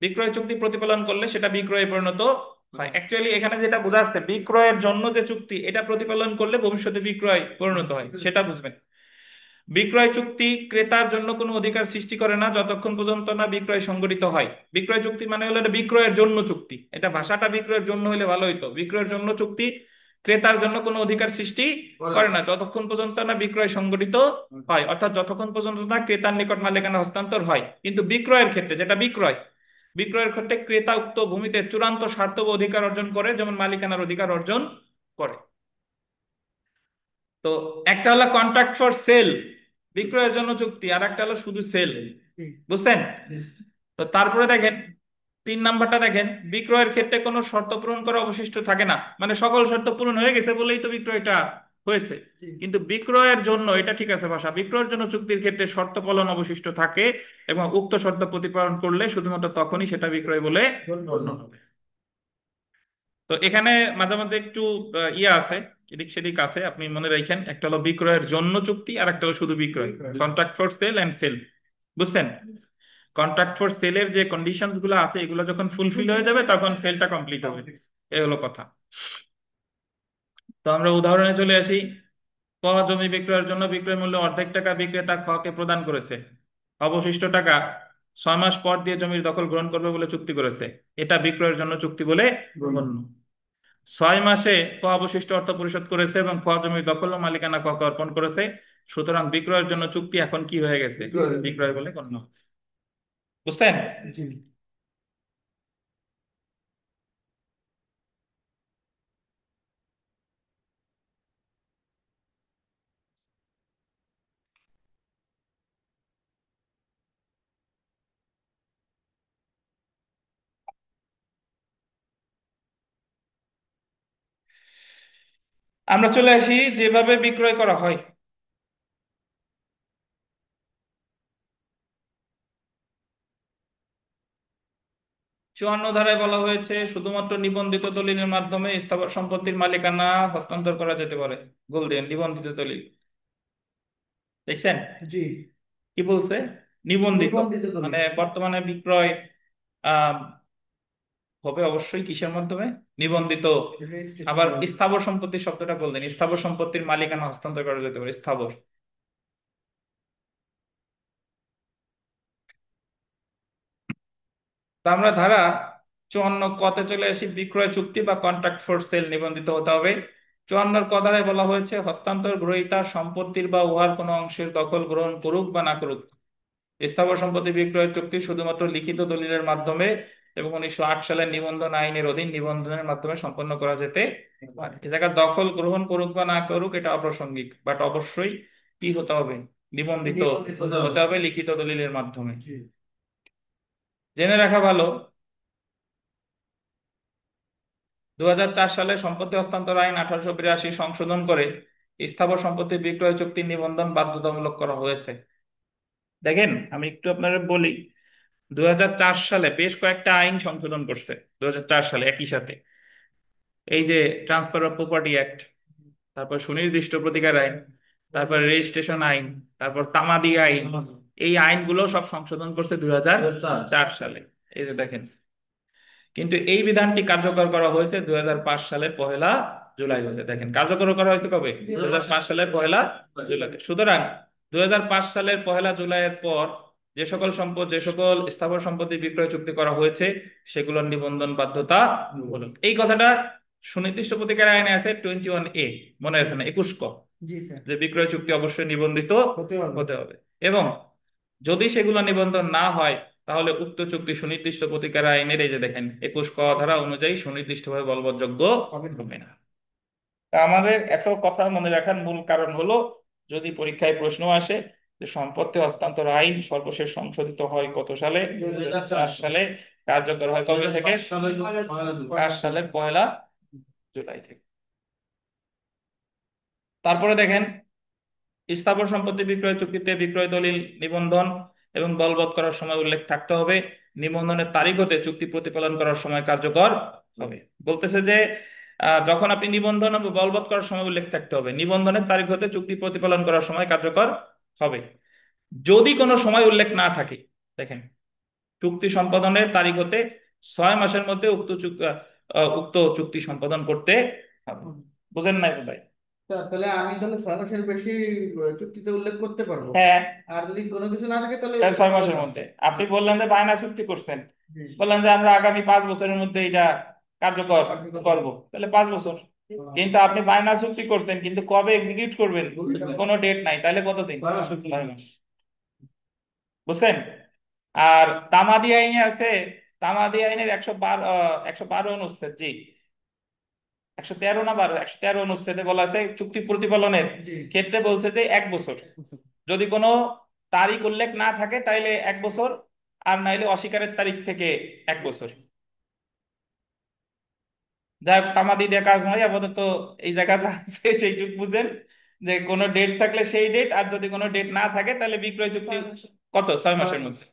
S1: বিক্রয় চুক্তি প্রতিপালন করলে সেটা বিক্রয়ে পরিণত হয়। অ্যাকচুয়ালি এখানে যেটা বোঝাচ্ছে বিক্রয়ের জন্য যে চুক্তি এটা প্রতিপালন করলে ভবিষ্যতে বিক্রয় পরিণত হয়, সেটা বুঝবেন। বিক্রয় চুক্তি ক্রেতার জন্য কোনো অধিকার সৃষ্টি করে না যতক্ষণ পর্যন্ত না বিক্রয় সংগঠিত হয়। বিক্রয় চুক্তি মানে হলো এটা বিক্রয়ের জন্য চুক্তি, এটা ভাষাটা বিক্রয়ের জন্য হলে ভালো হইতো। বিক্রয়ের জন্য চুক্তি ক্রেতার জন্য কোনো অধিকার সৃষ্টি করে না যতক্ষণ পর্যন্ত না বিক্রয় সংগঠিত হয়, অর্থাৎ যতক্ষণ পর্যন্ত না ক্রেতার নিকট মালিকানা হস্তান্তর হয়। কিন্তু বিক্রয়ের ক্ষেত্রে যেটা বিক্রয়, বিক্রয়ের ক্ষেত্রে ক্রেতা উক্ত ভূমিতে চূড়ান্ত স্বার্থ বা অধিকার অর্জন করে, যেমন মালিকানার অধিকার অর্জন করে। তো একটা হলো কন্ট্রাক্ট ফর সেল, বিক্রয়ের জন্য চুক্তি, আর একটা হলো শুধু সেল।
S2: জি।
S1: বুঝছেন? তো তারপরে দেখেন 3 নাম্বারটা দেখেন, বিক্রয়ের ক্ষেত্রে কোনো শর্ত পূরণ করা অবশিষ্ট থাকে না, মানে সকল শর্ত পূরণ হয়ে গেছে বলেই তো বিক্রয়টা হয়েছে।
S2: জি।
S1: কিন্তু বিক্রয়ের জন্য, এটা ঠিক আছে ভাষা, বিক্রয়ের জন্য চুক্তির ক্ষেত্রে শর্ত পালন অবশিষ্ট থাকে এবং উক্ত শর্ত প্রতিপালন করলে শুধুমাত্র তখনই সেটা বিক্রয় বলে গণ্য হবে। তো এখানে মাঝে মাঝে একটু ইয়ে আছে, এদিক সেদিক আছে, আপনি মনে রাখেন, একটা হলো বিক্রয়ের জন্য চুক্তি আর একটা হলো শুধু বিক্রয়,
S2: বিক্রয়।
S1: Contract for sale and sale. বুঝছেন? কন্ট্রাক্ট ফর সেলের যে কন্ডিশনস গুলো আছে এগুলো যখন ফুলফিল হয়ে যাবে তখন সেলটা কমপ্লিট হবে, এই হলো কথা। তো আমরা উদাহরণে চলে আসি। ক, জমি বিক্রয়ের জন্য বিক্রয় মূল্য অর্ধেক টাকা বিক্রেতা খ কে প্রদান করেছে, অবশিষ্ট টাকা 6 মাস পর দিয়ে জমির দখল গ্রহণ করবে বলে চুক্তি করেছে, এটা বিক্রয়ের জন্য চুক্তি বলে গণ্য। 6 মাসে ক অবশিষ্ট অর্থ পরিশোধ করেছে এবং খ জমির দখল ও মালিকানা ক কে অর্পণ করেছে, সুতরাং বিক্রয়ের জন্য চুক্তি এখন কি হয়ে গেছে? বিক্রয় বলে গণ্য। বুঝছেন?
S2: জি।
S1: আমরা চলে আসি যেভাবে বিক্রয় করা হয়। 54 ধারায় বলা হয়েছে শুধুমাত্র নিবন্ধিত দলিলের মাধ্যমে স্থাবর সম্পত্তির মালিকানা হস্তান্তর করা যেতে পারে। গোল দেন, নিবন্ধিত দলিল। দেখছেন
S2: জি।
S1: কি বলছে? নিবন্ধিত।
S2: নিবন্ধিত দলিল।
S1: মানে বর্তমানে বিক্রয় আহ হবে অবশ্যই কিসের মাধ্যমে? নিবন্ধিত। আবার
S2: রেজিস্ট্রেশন।
S1: স্থাবর সম্পত্তির শব্দটা বললেন, স্থাবর সম্পত্তির মালিকানা হস্তান্তর করা যেতে পারে, স্থাবর। তো আমরা ধারা 54 কতে চলে আসি, বিক্রয় চুক্তি বা কন্ট্রাক্ট ফর সেল নিবন্ধিত হতে হবে। 54 ক ধারায় বলা হয়েছে হস্তান্তর গ্রহীতা সম্পত্তির বা উহার কোনো অংশের দখল গ্রহণ করুক বা না করুক, স্থাবর সম্পত্তি বিক্রয়ের চুক্তি শুধুমাত্র লিখিত দলিলের মাধ্যমে এবং 1908 সালের নিবন্ধন আইনের অধীন নিবন্ধনের মাধ্যমে সম্পন্ন করা যেতে পারে। এ জায়গায় দখল গ্রহণ করুক বা না করুক এটা অপ্রাসঙ্গিক, বাট অবশ্যই কি হতে হবে? নিবন্ধিত
S2: নিবন্ধিত
S1: হতে হবে লিখিত দলিলের মাধ্যমে।
S2: জি।
S1: জেনে রাখা ভালো, 2004 সালে সম্পত্তি হস্তান্তর আইন 1882 সংশোধন করে স্থাবর সম্পত্তি বিক্রয় চুক্তি নিবন্ধন বাধ্যতামূলক করা হয়েছে। দেখেন আমি একটু আপনাদের বলি, 2004 সালে বেশ কয়েকটা আইন সংশোধন করছে 2004 সালে একই সাথে। এই যে ট্রান্সফার অফ প্রপার্টি অ্যাক্ট, তারপর সুনির্দিষ্ট প্রতিকার আইন, তারপর রেজিস্ট্রেশন আইন, তারপর তামাদি আইন, এই আইনগুলো সব সংশোধন করছে 2004 সালে। এই যে দেখেন, কিন্তু এই বিধানটি কার্যকর করা হয়েছে 2005 সালের 1 জুলাই হতে। দেখেন কার্যকর করা হয়েছে কবে? 2005 সালের 1 জুলাই। সুতরাং 2005 সালের 1 জুলাইয়ের পর যে সকল স্থাবর সম্পত্তি বিক্রয় চুক্তি করা হয়েছে সেগুলোর নিবন্ধন বাধ্যতা মূলক। এই কথাটা সুনির্দিষ্ট প্রতিকার আইনে আছে 21A, মনে আছে না? 21 ক,
S2: জি স্যার।
S1: যে বিক্রয় চুক্তি অবশ্যই নিবন্ধিত
S2: হতে হবে।
S1: হতে হবে, এবং যদি সেগুলো নিবন্ধন না হয় তাহলে উক্ত চুক্তি সুনির্দিষ্ট প্রতিকার আইনের এই যে দেখেন 21 ক ধারা অনুযায়ী সুনির্দিষ্টভাবে বলবৎযোগ্য হবে না। তা আমাদের এত কথা মনে রাখার মূল কারণ হলো, যদি পরীক্ষায় প্রশ্ন আসে যে সম্পত্তি হস্তান্তর আইন সর্বশেষ সংশোধিত হয় কত সালে? 2004 সালে। কার্যকর হয় কবে থেকে? 5 সালের 1 জুলাই থেকে। তারপরে দেখেন, স্থাবর সম্পত্তি বিক্রয় চুক্তিতে বিক্রয় দলিল নিবন্ধন এবং বলবৎ করার সময় উল্লেখ থাকতে হবে, নিবন্ধনের তারিখ হতে চুক্তি প্রতিপালন করার সময় কার্যকর হবে। বলতেছে যে যখন আপনি নিবন্ধন এবং বলবৎ করার সময় উল্লেখ থাকতে হবে, নিবন্ধনের তারিখ হতে চুক্তি প্রতিপালন করার সময় কার্যকর হবে। যদি কোনো সময় উল্লেখ না থাকে, দেখেন চুক্তি সম্পাদনের তারিখ হতে 6 মাসের মধ্যে উক্ত চুক্তি সম্পাদন করতে হবে। বুঝেন নাই বোধহয়?
S2: তাহলে আমি 6 মাসের বেশি চুক্তিতে উল্লেখ করতে পারবো।
S1: হ্যাঁ,
S2: আর যদি কোনো কিছু না থাকে তাহলে
S1: তাহলে 6 মাসের মধ্যে। আপনি বললেন যে বায়না চুক্তি করছেন,
S2: জি।
S1: বললেন যে আমরা আগামী 5 বছরের মধ্যে এটা কার্যকর করব, তাহলে 5 বছর। কিন্তু আপনি বায়না চুক্তি করতেন কিন্তু কবে এক্সিকিউট করবেন কোনো ডেট নাই, তাহলে কতদিন? 6 মাস। বুঝছেন? আর তামাদি আইনে আছে তামাদি আইনের 112 অনুচ্ছেদ, জি 113 না 12, 113 অনুচ্ছেদে বলা আছে চুক্তি প্রতিপালনের
S2: জি।
S1: ক্ষেত্রে বলছে যে 1 বছর। যদি কোনো তারিখ উল্লেখ না থাকে তাইলে 1 বছর, আর নাইলে অস্বীকারের তারিখ থেকে 1 বছর। যাই হোক, তামাদি দিয়ে কাজ নয় আপাতত। এই জায়গাটা আছে সেইটুকু বুঝেন যে কোনো ডেট থাকলে সেই ডেট, আর যদি কোনো ডেট না থাকে তাহলে বিক্রয় চুক্তি
S3: 6 মাসে।
S1: কত, 6 মাসের মধ্যে।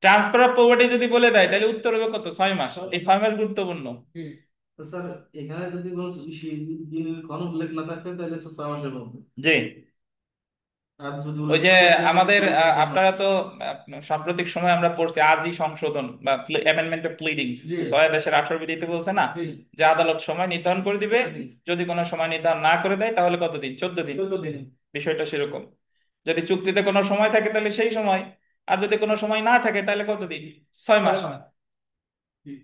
S1: ট্রান্সফার অফ প্রপার্টি যদি বলে দেয় তাহলে উত্তর হবে কত, 6 মাস। এই 6 মাস গুরুত্বপূর্ণ।
S2: জি।
S4: তো স্যার, এখানে যদি কোনো দিনের কোনো উল্লেখ না থাকে তাহলে 6 মাসের মধ্যে।
S1: জি,
S4: আর যদি
S1: ওই
S4: উল্লেখ
S1: যে
S4: থাকে তাহলে
S1: আমাদের
S4: 6 মাসের মধ্যে।
S1: আপনারা তো সাম্প্রতিক সময় আমরা পড়ছি আরজি সংশোধন বা অ্যামেন্ডমেন্ট অফ প্লিডিংস,
S2: জি।
S1: 6/18 বিধিতে বলছে না
S2: জি।
S1: যে আদালত সময় নির্ধারণ করে দিবে,
S2: জি।
S1: যদি কোনো সময় নির্ধারণ না করে দেয় তাহলে কতদিন, 14 দিন।
S2: 14 দিন।
S1: বিষয়টা সেরকম। যদি চুক্তিতে কোনো সময় থাকে তাহলে সেই সময়, আর যদি কোনো সময় না থাকে তাহলে কতদিন, 6 মাস।
S2: 6 মাস। জি।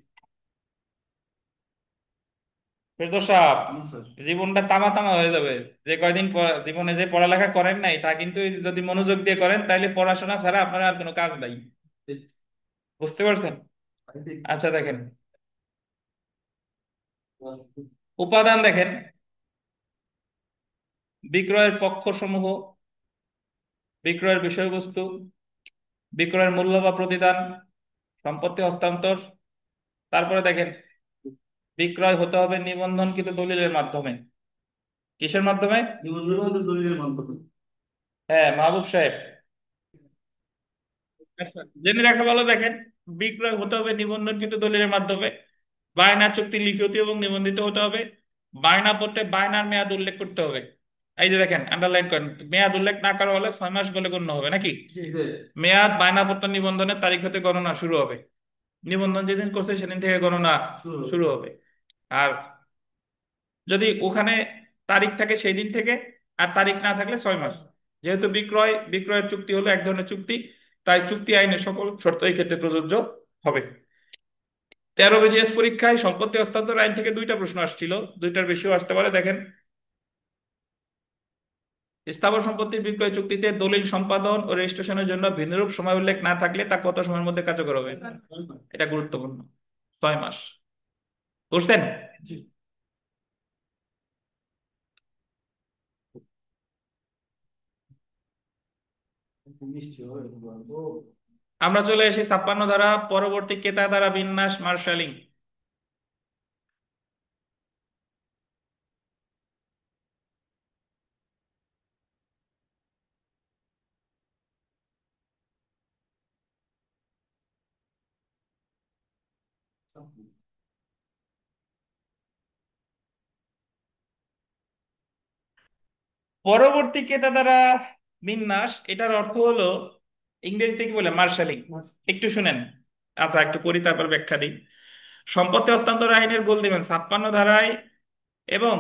S1: ফেরদৌস সাহেব,
S4: জি স্যার।
S1: জীবনটা তামা তামা হয়ে যাবে। যে কয়দিন জীবনে যে পড়ালেখা করেন নাই তা কিন্তু যদি মনোযোগ দিয়ে করেন তাহলে পড়াশোনা ছাড়া আপনার আর কোনো কাজ নাই। বুঝতে পারছেন? আচ্ছা দেখেন, উপাদান দেখেন, বিক্রয়ের পক্ষসমূহ, বিক্রয়ের বিষয়বস্তু, বিক্রয়ের মূল্য বা প্রতিদান, সম্পত্তি হস্তান্তর। তারপরে দেখেন, বিক্রয় হতে হবে নিবন্ধনকৃত দলিলের মাধ্যমে। কিসের মাধ্যমে?
S4: নিবন্ধন দলিলের মাধ্যমে।
S1: হ্যাঁ মাহবুব সাহেব, আচ্ছা, জেনে রাখা ভালো। দেখেন, বিক্রয় হতে হবে নিবন্ধনকৃত দলিলের মাধ্যমে, বায়না চুক্তি লিখিত এবং নিবন্ধিত হতে হবে, বায়না পত্রে বায়নার মেয়াদ উল্লেখ করতে হবে। এই যে দেখেন, আন্ডারলাইন করেন, মেয়াদ উল্লেখ না করা হলে 6 মাস বলে গণ্য হবে নাকি।
S2: জি।
S1: মেয়াদ বায়নাপত্র নিবন্ধনের তারিখ হতে গণনা শুরু হবে, নিবন্ধন যেদিন করছে সেদিন থেকে গণনা শুরু হবে। আর যদি ওখানে তারিখ থাকে সেই দিন থেকে, আর তারিখ না থাকলে 6 মাস। যেহেতু বিক্রয়ের চুক্তি হলো এক ধরনের চুক্তি, তাই চুক্তি আইনের সকল শর্ত এই ক্ষেত্রে প্রযোজ্য হবে। 13 বিজিএস পরীক্ষায় সম্পত্তি হস্তান্তর আইন থেকে 2টা প্রশ্ন আসছিল, 2টার বেশিও আসতে পারে। দেখেন, স্থাবর সম্পত্তির বিক্রয় চুক্তিতে দলিল সম্পাদন ও রেজিস্ট্রেশনের জন্য ভিন্নরূপ সময় উল্লেখ না থাকলে তা কত সময়ের মধ্যে কার্যকর হবে? এটা গুরুত্বপূর্ণ, 6 মাস। বুঝছেন?
S2: জি।
S1: আমরা চলে এসেছি 56 ধারা, পরবর্তী ক্রেতা দ্বারা বিন্যাস মার্শালিং। পরবর্তী ক্রেতা দ্বারা বিন্যাস, এটার অর্থ হলো, ইংরেজিতে কি বলে, মার্শালিং। একটু শুনেন, আচ্ছা একটু পড়ি তারপর ব্যাখ্যা দিই। সম্পত্তি হস্তান্তর আইনের গোল দিবেন 56 ধারায়, এবং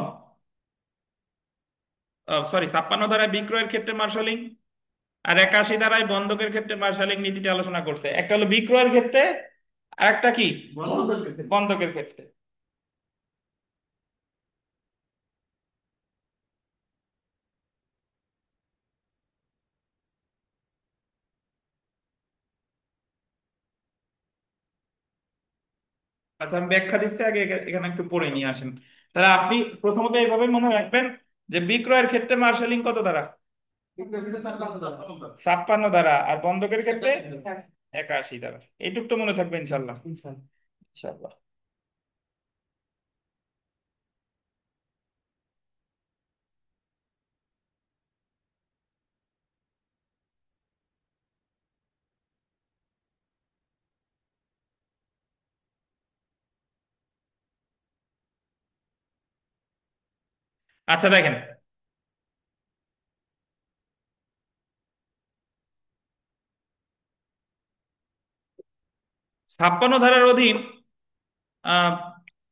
S1: সরি 56 ধারায় বিক্রয়ের ক্ষেত্রে মার্শালিং, আর 81 ধারায় বন্ধকের ক্ষেত্রে মার্শালিং নীতিটি আলোচনা করছে। একটা হলো বিক্রয়ের ক্ষেত্রে, আর একটা কি, বন্ধকের ক্ষেত্রে। আচ্ছা আমি ব্যাখ্যা দিচ্ছি, আগে এখানে একটু পড়ে নিয়ে আসেন। তাহলে আপনি প্রথমত এইভাবে মনে রাখবেন যে বিক্রয়ের ক্ষেত্রে মার্শালিং কত দ্বারা, 56 দ্বারা, আর বন্ধকের ক্ষেত্রে 81 দ্বারা। এইটুক তো মনে থাকবে ইনশাল্লাহ। ইনশাল্লাহ। আচ্ছা দেখেন, 56 ধারার অধীন আহ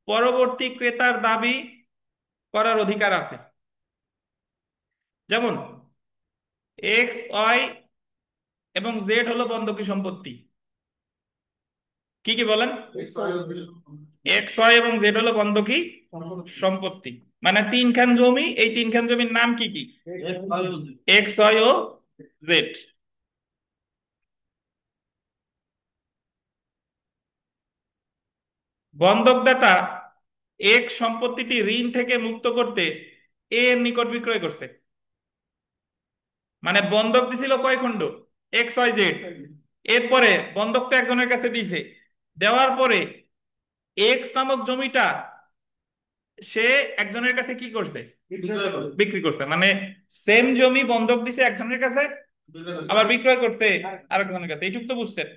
S1: পরবর্তী ক্রেতার দাবি করার অধিকার আছে। যেমন এক্স ওয়াই এবং জেড হলো বন্ধকি সম্পত্তি। কি কি বলেন? এক্স ওয়াই এবং জেড হলো বন্ধকি সম্পত্তি। মানে 3খান জমি, এই 3খান জমির নাম কি কি? এক্স ওয়াই ও জেড। বন্ধকদাতা এক সম্পত্তিটি ঋণ থেকে মুক্ত করতে এ এর নিকট বিক্রয় করছে। মানে বন্ধক দিছিল কয় খণ্ড? XYZ। এরপরে বন্ধক তো একজনের কাছে দিছে, দেওয়ার পরে এক্স নামক জমিটা সে একজনের কাছে কি করছে?
S2: বিক্রয় করে।
S1: বিক্রি করছে। মানে সেম জমি বন্ধক দিছে একজনের কাছে, আবার বিক্রয় করতে আরেকজনের কাছে। এইটুক তো বুঝছেন?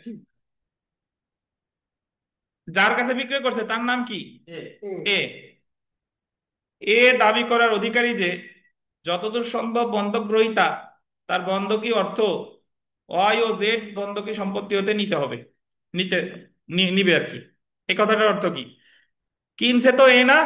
S1: যার কাছে বিক্রয় করছে তার নাম কি?
S2: এ
S1: এ। এ দাবি করার অধিকারী যে যতদূর সম্ভব বন্ধক গ্রহীতা তার বন্ধকি অর্থ ওয়াই ও জেড বন্ধকি সম্পত্তি হতে নিতে হবে, নিতে নিবে আর কি। এই কথাটার অর্থ কি? কিনছে তো এ না,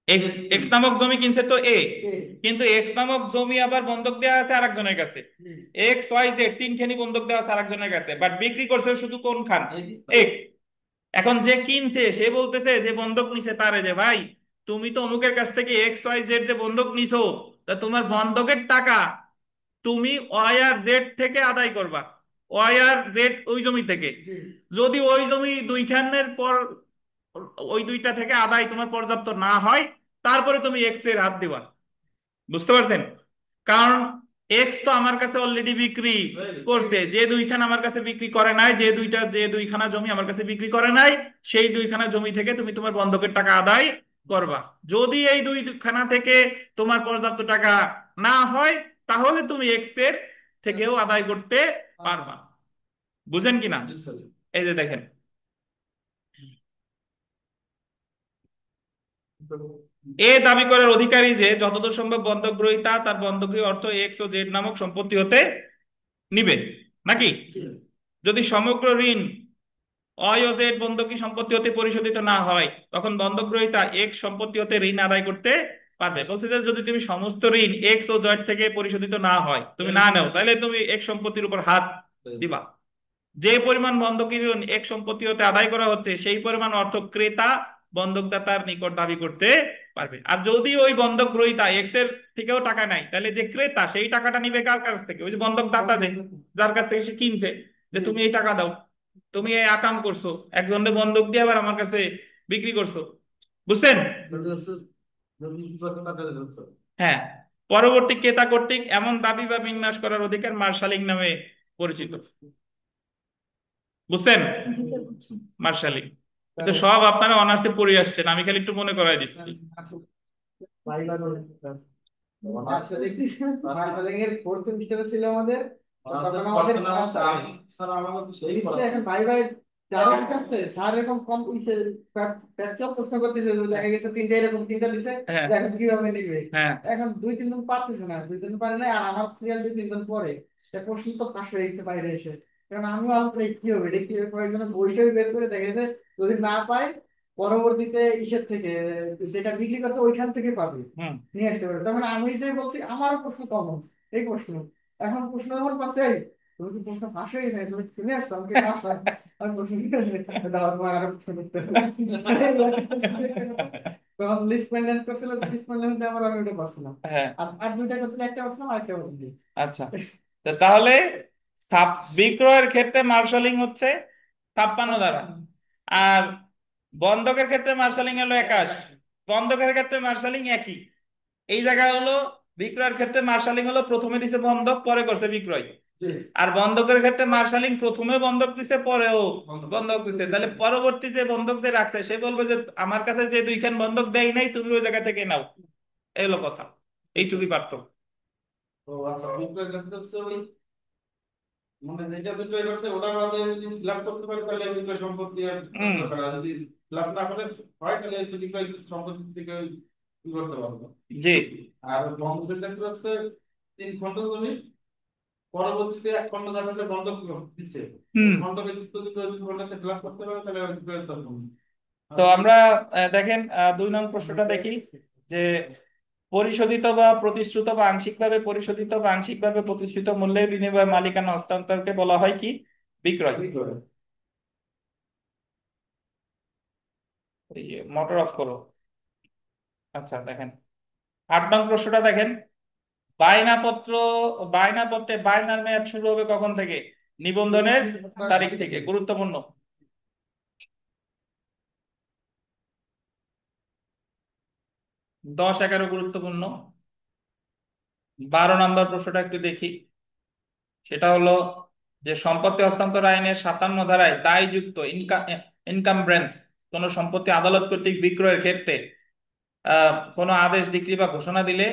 S1: এক্স এক্স নামক জমি কিনছে তো এ,
S2: এ
S1: কিন্তু এক্স নামক জমি আবার বন্ধক দেওয়া আছে আরেকজনের কাছে।
S2: জি
S1: XYZ তিনখানি বন্ধক দেওয়া আছে আরেকজনের কাছে, বাট বিক্রি করছে শুধু কোন খান? এক্স। এখন যে কিনছে সে বলতেছে যে বন্ধক নিছে তারে, যে ভাই তুমি তো অমুকের কাছ থেকে XYZ যে বন্ধক নিছো, তা তোমার বন্ধকের টাকা তুমি ওয়াই আর জেড থেকে আদায় করবা, ওয়াই আর জেড ওই জমি থেকে।
S2: জি
S1: যদি ওই জমি দুইখানের পর ওই দুইটা থেকে আদায় তোমার পর্যাপ্ত না হয়, তারপরে তুমি এক্স এর হাত দিবা। বুঝতে পারছেন? কারণ এক্স তো আমার কাছে অলরেডি বিক্রি করছে, যে দুইখানা আমার কাছে বিক্রি করে নাই, যে দুইখানা জমি আমার কাছে বিক্রি করে নাই, সেই দুইখানা জমি থেকে তুমি তোমার বন্ধকের টাকা আদায় করবা। যদি এই দুইখানা থেকে তোমার পর্যাপ্ত টাকা না হয়, তাহলে তুমি এক্স এর থেকেও আদায় করতে পারবা। বুঝেন কিনা? এই যে দেখেন, এ দাবি করার অধিকারী যে যতদূর সম্ভব বন্ধক গ্রহীতা তার বন্ধকি অর্থ এক্স ও জেড নামক সম্পত্তি হতে নিবে, নাকি?
S2: জি
S1: যদি সমগ্র ঋণ অয় ও জেড বন্ধকি সম্পত্তি হতে পরিশোধিত না হয়, তখন বন্ধক গ্রহীতা এক্স সম্পত্তি হতে ঋণ আদায় করতে পারবে। বলছে যে যদি তুমি সমস্ত ঋণ এক্স ও জেড থেকে পরিশোধিত না হয়, তুমি না নাও, তাহলে তুমি এক সম্পত্তির উপর হাত দিবা। যে পরিমাণ বন্ধকি ঋণ এক সম্পত্তি হতে আদায় করা হচ্ছে সেই পরিমাণ অর্থ ক্রেতা বন্ধকদাতার নিকট দাবি করতে পারবে। আর যদি ওই বন্ধক গ্রহীতা এক্স এর থেকেও টাকা নাই, তাহলে যে ক্রেতা সেই টাকাটা নিবে কার কাছ থেকে? ওই যে বন্ধকদাতা, যে যার কাছ থেকে সে কিনছে, যে
S2: জি
S1: তুমি এই টাকা দাও, তুমি এই আকাম করছো, একজনের বন্ধক দিয়ে আবার আমার কাছে বিক্রি করছো। বুঝছেন? হ্যাঁ। পরবর্তী ক্রেতা কর্তৃক এমন দাবি বা বিন্যাস করার অধিকার মার্শালিং নামে পরিচিত। বুঝছেন?
S3: জি স্যার বুঝছি।
S1: মার্শালিং। এটা সব আপনারা অনার্সে পড়ে আসছেন, আমি খালি একটু মনে করাই দিচ্ছি।
S2: ভাইবার আসলে
S3: বুঝছি স্যার।
S2: মার্কেটিং এর ফোর্থ সেমিস্টারে ছিল আমাদের, তখন আমাদের এখন ভাই ভাই যারা কাছে স্যার এরকম কম ইসে প্র্যাকটিক্যাল প্রশ্ন করতেছে, যে দেখা গেছে তিনটা এরকম তিনটা দিছে,
S1: হ্যাঁ,
S2: যে এখন কিভাবে নিবে।
S1: হ্যাঁ,
S2: এখন দুই তিনজন পারতেছে না, দুই তিন পারে না, আর আমার সিরিয়াল দুই তিনজন পরে প্রশ্ন তো ফাঁস হয়ে গেছে বাইরে এসে। কারণ আমিও আলোচনা কি হবে এটা কি হবে, কয়েকজন বইটাই বের করে দেখেছে, যদি না পায় পরবর্তীতে ইসের থেকে যেটা বিক্রি করছে ওইখান থেকে পাবে,
S1: হুম,
S2: নিয়ে আসতে পারবে। তখন আমি যে বলছি আমারও প্রশ্ন কমন, এই প্রশ্ন এখন প্রশ্ন যখন পাচ্ছে, "এই, তুমি কি প্রশ্ন ফাঁস হয়ে গেছে, তুমি শুনে আসছো আমাকে পাস হয়?" আমি প্রশ্ন দাও, তোমার আরো প্রশ্ন করতে হবে। তখন লিস্ট মেনটেন্স করছিল, লিস্ট মেনটেন্স আমার আমি ওটা পারছিলাম।
S1: হ্যাঁ।
S2: আর আর দুইটা করছিল, একটা পারছিলাম আর একটা পারছিলাম।
S1: আচ্ছা, তো তাহলে বিক্রয়ের ক্ষেত্রে মার্শালিং হচ্ছে 56 দ্বারা, আর বন্ধকের ক্ষেত্রে মার্শালিং হলো 21। বন্ধকের ক্ষেত্রে মার্শালিং একই। এই জায়গায় হলো বিক্রয়ের ক্ষেত্রে মার্শালিং হলো প্রথমে দিছে বন্ধক, পরে করছে বিক্রয়।
S2: জি
S1: আর বন্ধকের ক্ষেত্রে মার্শালিং প্রথমে বন্ধক দিছে, পরেও বন্ধক দিছে। তাহলে পরবর্তী যে বন্ধক যে রাখছে সে বলবে যে আমার কাছে যে দুইখান বন্ধক দেয় নাই, তুমি ওই জায়গা থেকে নাও। এই হলো কথা, এইটুকুই পার্থক্য।
S4: তো আচ্ছা বিক্রয় ক্ষেত্রে হচ্ছে ওই মানে যেটা বিক্রয় করছে ওটা বাদে যদি লাভ করতে পারে তাহলে বিক্রয় সম্পত্তি আর
S1: হুম,
S4: দরকার, আর যদি লাভ না করে হয় তাহলে সে বিক্রয় সম্পত্তি থেকে কি করতে পারবে।
S1: জি,
S4: আর বন্ধকের ক্ষেত্রে হচ্ছে 3 খণ্ড জমি পরবর্তীতে 1 খণ্ড যাদেরকে বন্ধক দিচ্ছে ওই
S1: হুম।
S4: খণ্ডকে যুক্ত যদি ওই খণ্ডকে লাভ করতে পারে তাহলে ওই বিক্রয়ের দরকার নেই।
S1: তো আমরা দেখেন 2 নং প্রশ্নটা দেখি, যে পরিশোধিত বা প্রতিশ্রুত বা আংশিকভাবে পরিশোধিত বা আংশিকভাবে প্রতিশ্রুত মূল্যের বিনিময়ে মালিকানা হস্তান্তরকে বলা হয় কি? বিক্রয়।
S2: বিক্রয়।
S1: মোটর অফ করো। আচ্ছা দেখেন, 8 নং প্রশ্নটা দেখেন, বায়নাপত্র বায়নাপত্রে বায়নার মেয়াদ শুরু হবে কখন থেকে? নিবন্ধনের তারিখ থেকে। গুরুত্বপূর্ণ। 10, 11 গুরুত্বপূর্ণ। 12 নম্বর প্রশ্নটা একটু দেখি। সেটা হলো যে সম্পত্তি হস্তান্তর আইনের 57 ধারায় দায়যুক্ত ইনকামব্রেন্স কোন সম্পত্তি আদালত কর্তৃক বিক্রয়ের ক্ষেত্রে কোনো আদেশ, ডিক্রি বা ঘোষণা দিলে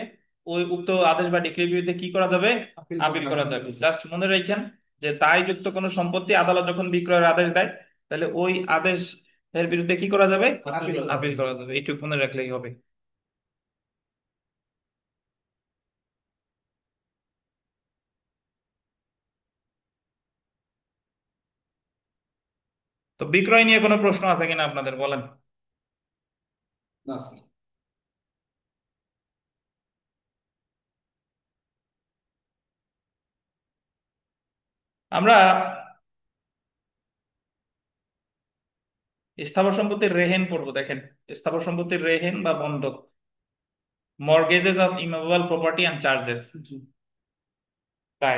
S1: ওই উক্ত আদেশ বা ডিক্রির বিরুদ্ধে কি করা যাবে?
S2: আপিল
S1: আপিল
S2: করা
S1: করা
S2: যাবে।
S1: যাবে। জাস্ট মনে রাখেন যে দায়যুক্ত কোনো সম্পত্তি আদালত যখন বিক্রয়ের আদেশ দেয়, তাহলে ওই আদেশ এর বিরুদ্ধে কি করা যাবে?
S2: আপিল করা
S1: আপিল
S2: যাবে।
S1: করা যাবে। এইটুকু মনে রাখলেই হবে। তো বিক্রয় নিয়ে কোনো প্রশ্ন আছে কিনা আপনাদের, বলেন।
S4: না স্যার।
S1: আমরা স্থাবর সম্পত্তির রেহেন পড়বো। দেখেন, স্থাবর সম্পত্তির রেহেন বা বন্ধক, mortgages of immovable property and charges. তাই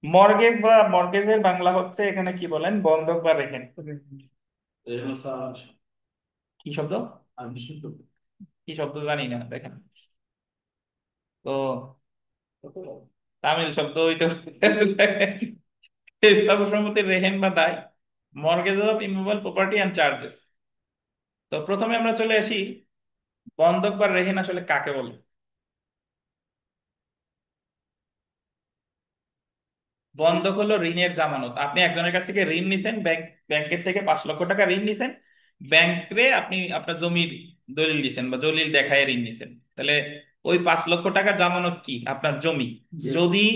S1: মর্গেজ বা মর্গেজের বাংলা হচ্ছে, এখানে কি বলেন, বন্ধক বা রেহেন।
S4: এরকম স্যার
S1: কি শব্দ?
S4: আমি শুদ্ধ।
S1: কি শব্দ জানি না, দেখেন তো, তামিল শব্দ হইতে স্থাবর সম্পত্তির রেহেন বা দায়, mortgage of immovable property and charges. তো প্রথমে আমরা চলে আসি, বন্ধক বা রেহেন আসলে কাকে বলে। বন্ধক হলো ঋণের জামানত। আপনি একজনের কাছ থেকে ঋণ নিছেন, ব্যাংকের থেকে 5 লক্ষ টাকা ঋণ নিছেন, ব্যাংকে আপনি আপনার জমির দলিল দিছেন বা দলিল দেখায় ঋণ নিছেন। তাহলে ওই 5 লক্ষ টাকার জামানত কি? আপনার জমি।
S2: জি।
S1: যদি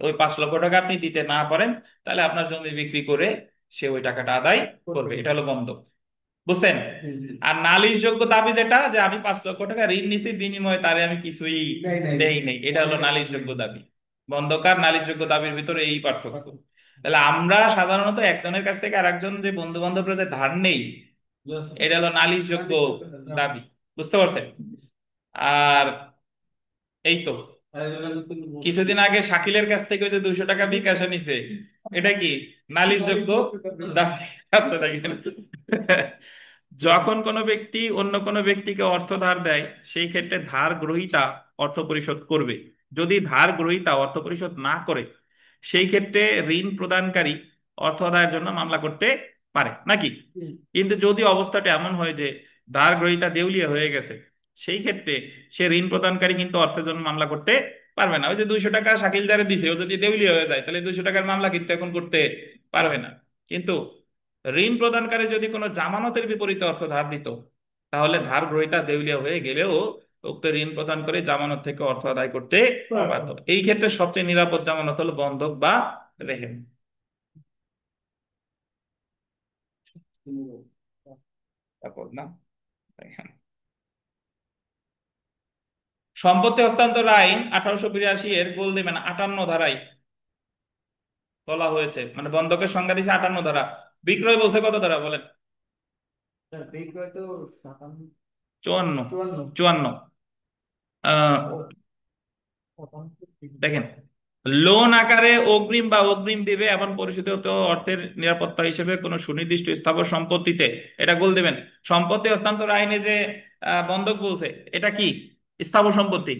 S1: ওই 5 লক্ষ টাকা আপনি দিতে না পারেন, তাহলে আপনার জমি বিক্রি করে সে ওই টাকাটা আদায় করবে। এটা হলো বন্ধক। বুঝছেন? আর নালিশযোগ্য দাবি যেটা, যে আমি 5 লক্ষ টাকা ঋণ নিছি, বিনিময়ে তারে আমি কিছুই
S2: নাই নাই
S1: দেই নাই, এটা হলো নালিশযোগ্য দাবি। বন্ধক আর নালিশযোগ্য দাবির ভিতরে এই পার্থক্য। তাহলে আমরা সাধারণত একজনের কাছ থেকে আরেকজন যে বন্ধু বান্ধবরা যে ধার নেই, এটা হলো নালিশযোগ্য দাবি। বুঝতে পারছেন? আর এই তো কিছুদিন আগে শাকিলের কাছ থেকে ওই যে 200 টাকা বিকাশে নিছে, এটা কি নালিশযোগ্য দাবি? আচ্ছা, দেখেন, যখন কোনো ব্যক্তি অন্য কোনো ব্যক্তিকে অর্থ ধার দেয়, সেই ক্ষেত্রে ধার গ্রহীতা অর্থ পরিশোধ করবে। যদি ধার গ্রহীতা অর্থ পরিশোধ না করে, সেই ক্ষেত্রে ঋণ প্রদানকারী অর্থ আদায়ের জন্য মামলা করতে পারে নাকি। কিন্তু যদি অবস্থাটা এমন হয় যে ধার গ্রহীতা দেউলিয়া হয়ে গেছে, সেই ক্ষেত্রে সে ঋণ প্রদানকারী কিন্তু অর্থের জন্য মামলা করতে পারবে না। ওই যে 200 টাকা শাকিল যারে দিছে, ও যদি দেউলিয়া হয়ে যায়, তাহলে 200 টাকার মামলা কিন্তু এখন করতে পারবে না। কিন্তু ঋণ প্রদানকারী যদি কোনো জামানতের বিপরীতে অর্থ ধার দিত, তাহলে ধার গ্রহীতা দেউলিয়া হয়ে গেলেও উক্ত ঋণ প্রদান করে জামানত থেকে অর্থ আদায় করতে পারত। এই ক্ষেত্রে সবচেয়ে নিরাপদ জামানত হলো বন্ধক বা রেহেন। তারপর না, সম্পত্তি হস্তান্তর আইন 1882 এর গোল দেবেন 58 ধারায় বলা হয়েছে, মানে বন্ধকের সংজ্ঞা দিয়েছে 58 ধারা। বিক্রয় বলছে কত ধারা বলেন?
S2: স্যার বিক্রয় তো 57,
S1: 54।
S2: 54।
S1: 54।
S2: ও,
S1: আহ
S2: 57
S1: দেখেন, লোন আকারে অগ্রিম বা অগ্রিম দিবে এমন পরিশোধিত অর্থের নিরাপত্তা হিসেবে কোন সুনির্দিষ্ট স্থাবর সম্পত্তিতে, এটা গোল দেবেন। সম্পত্তি হস্তান্তর আইনে যে বন্ধক বলছে, এটা কি? স্থাবর সম্পত্তি।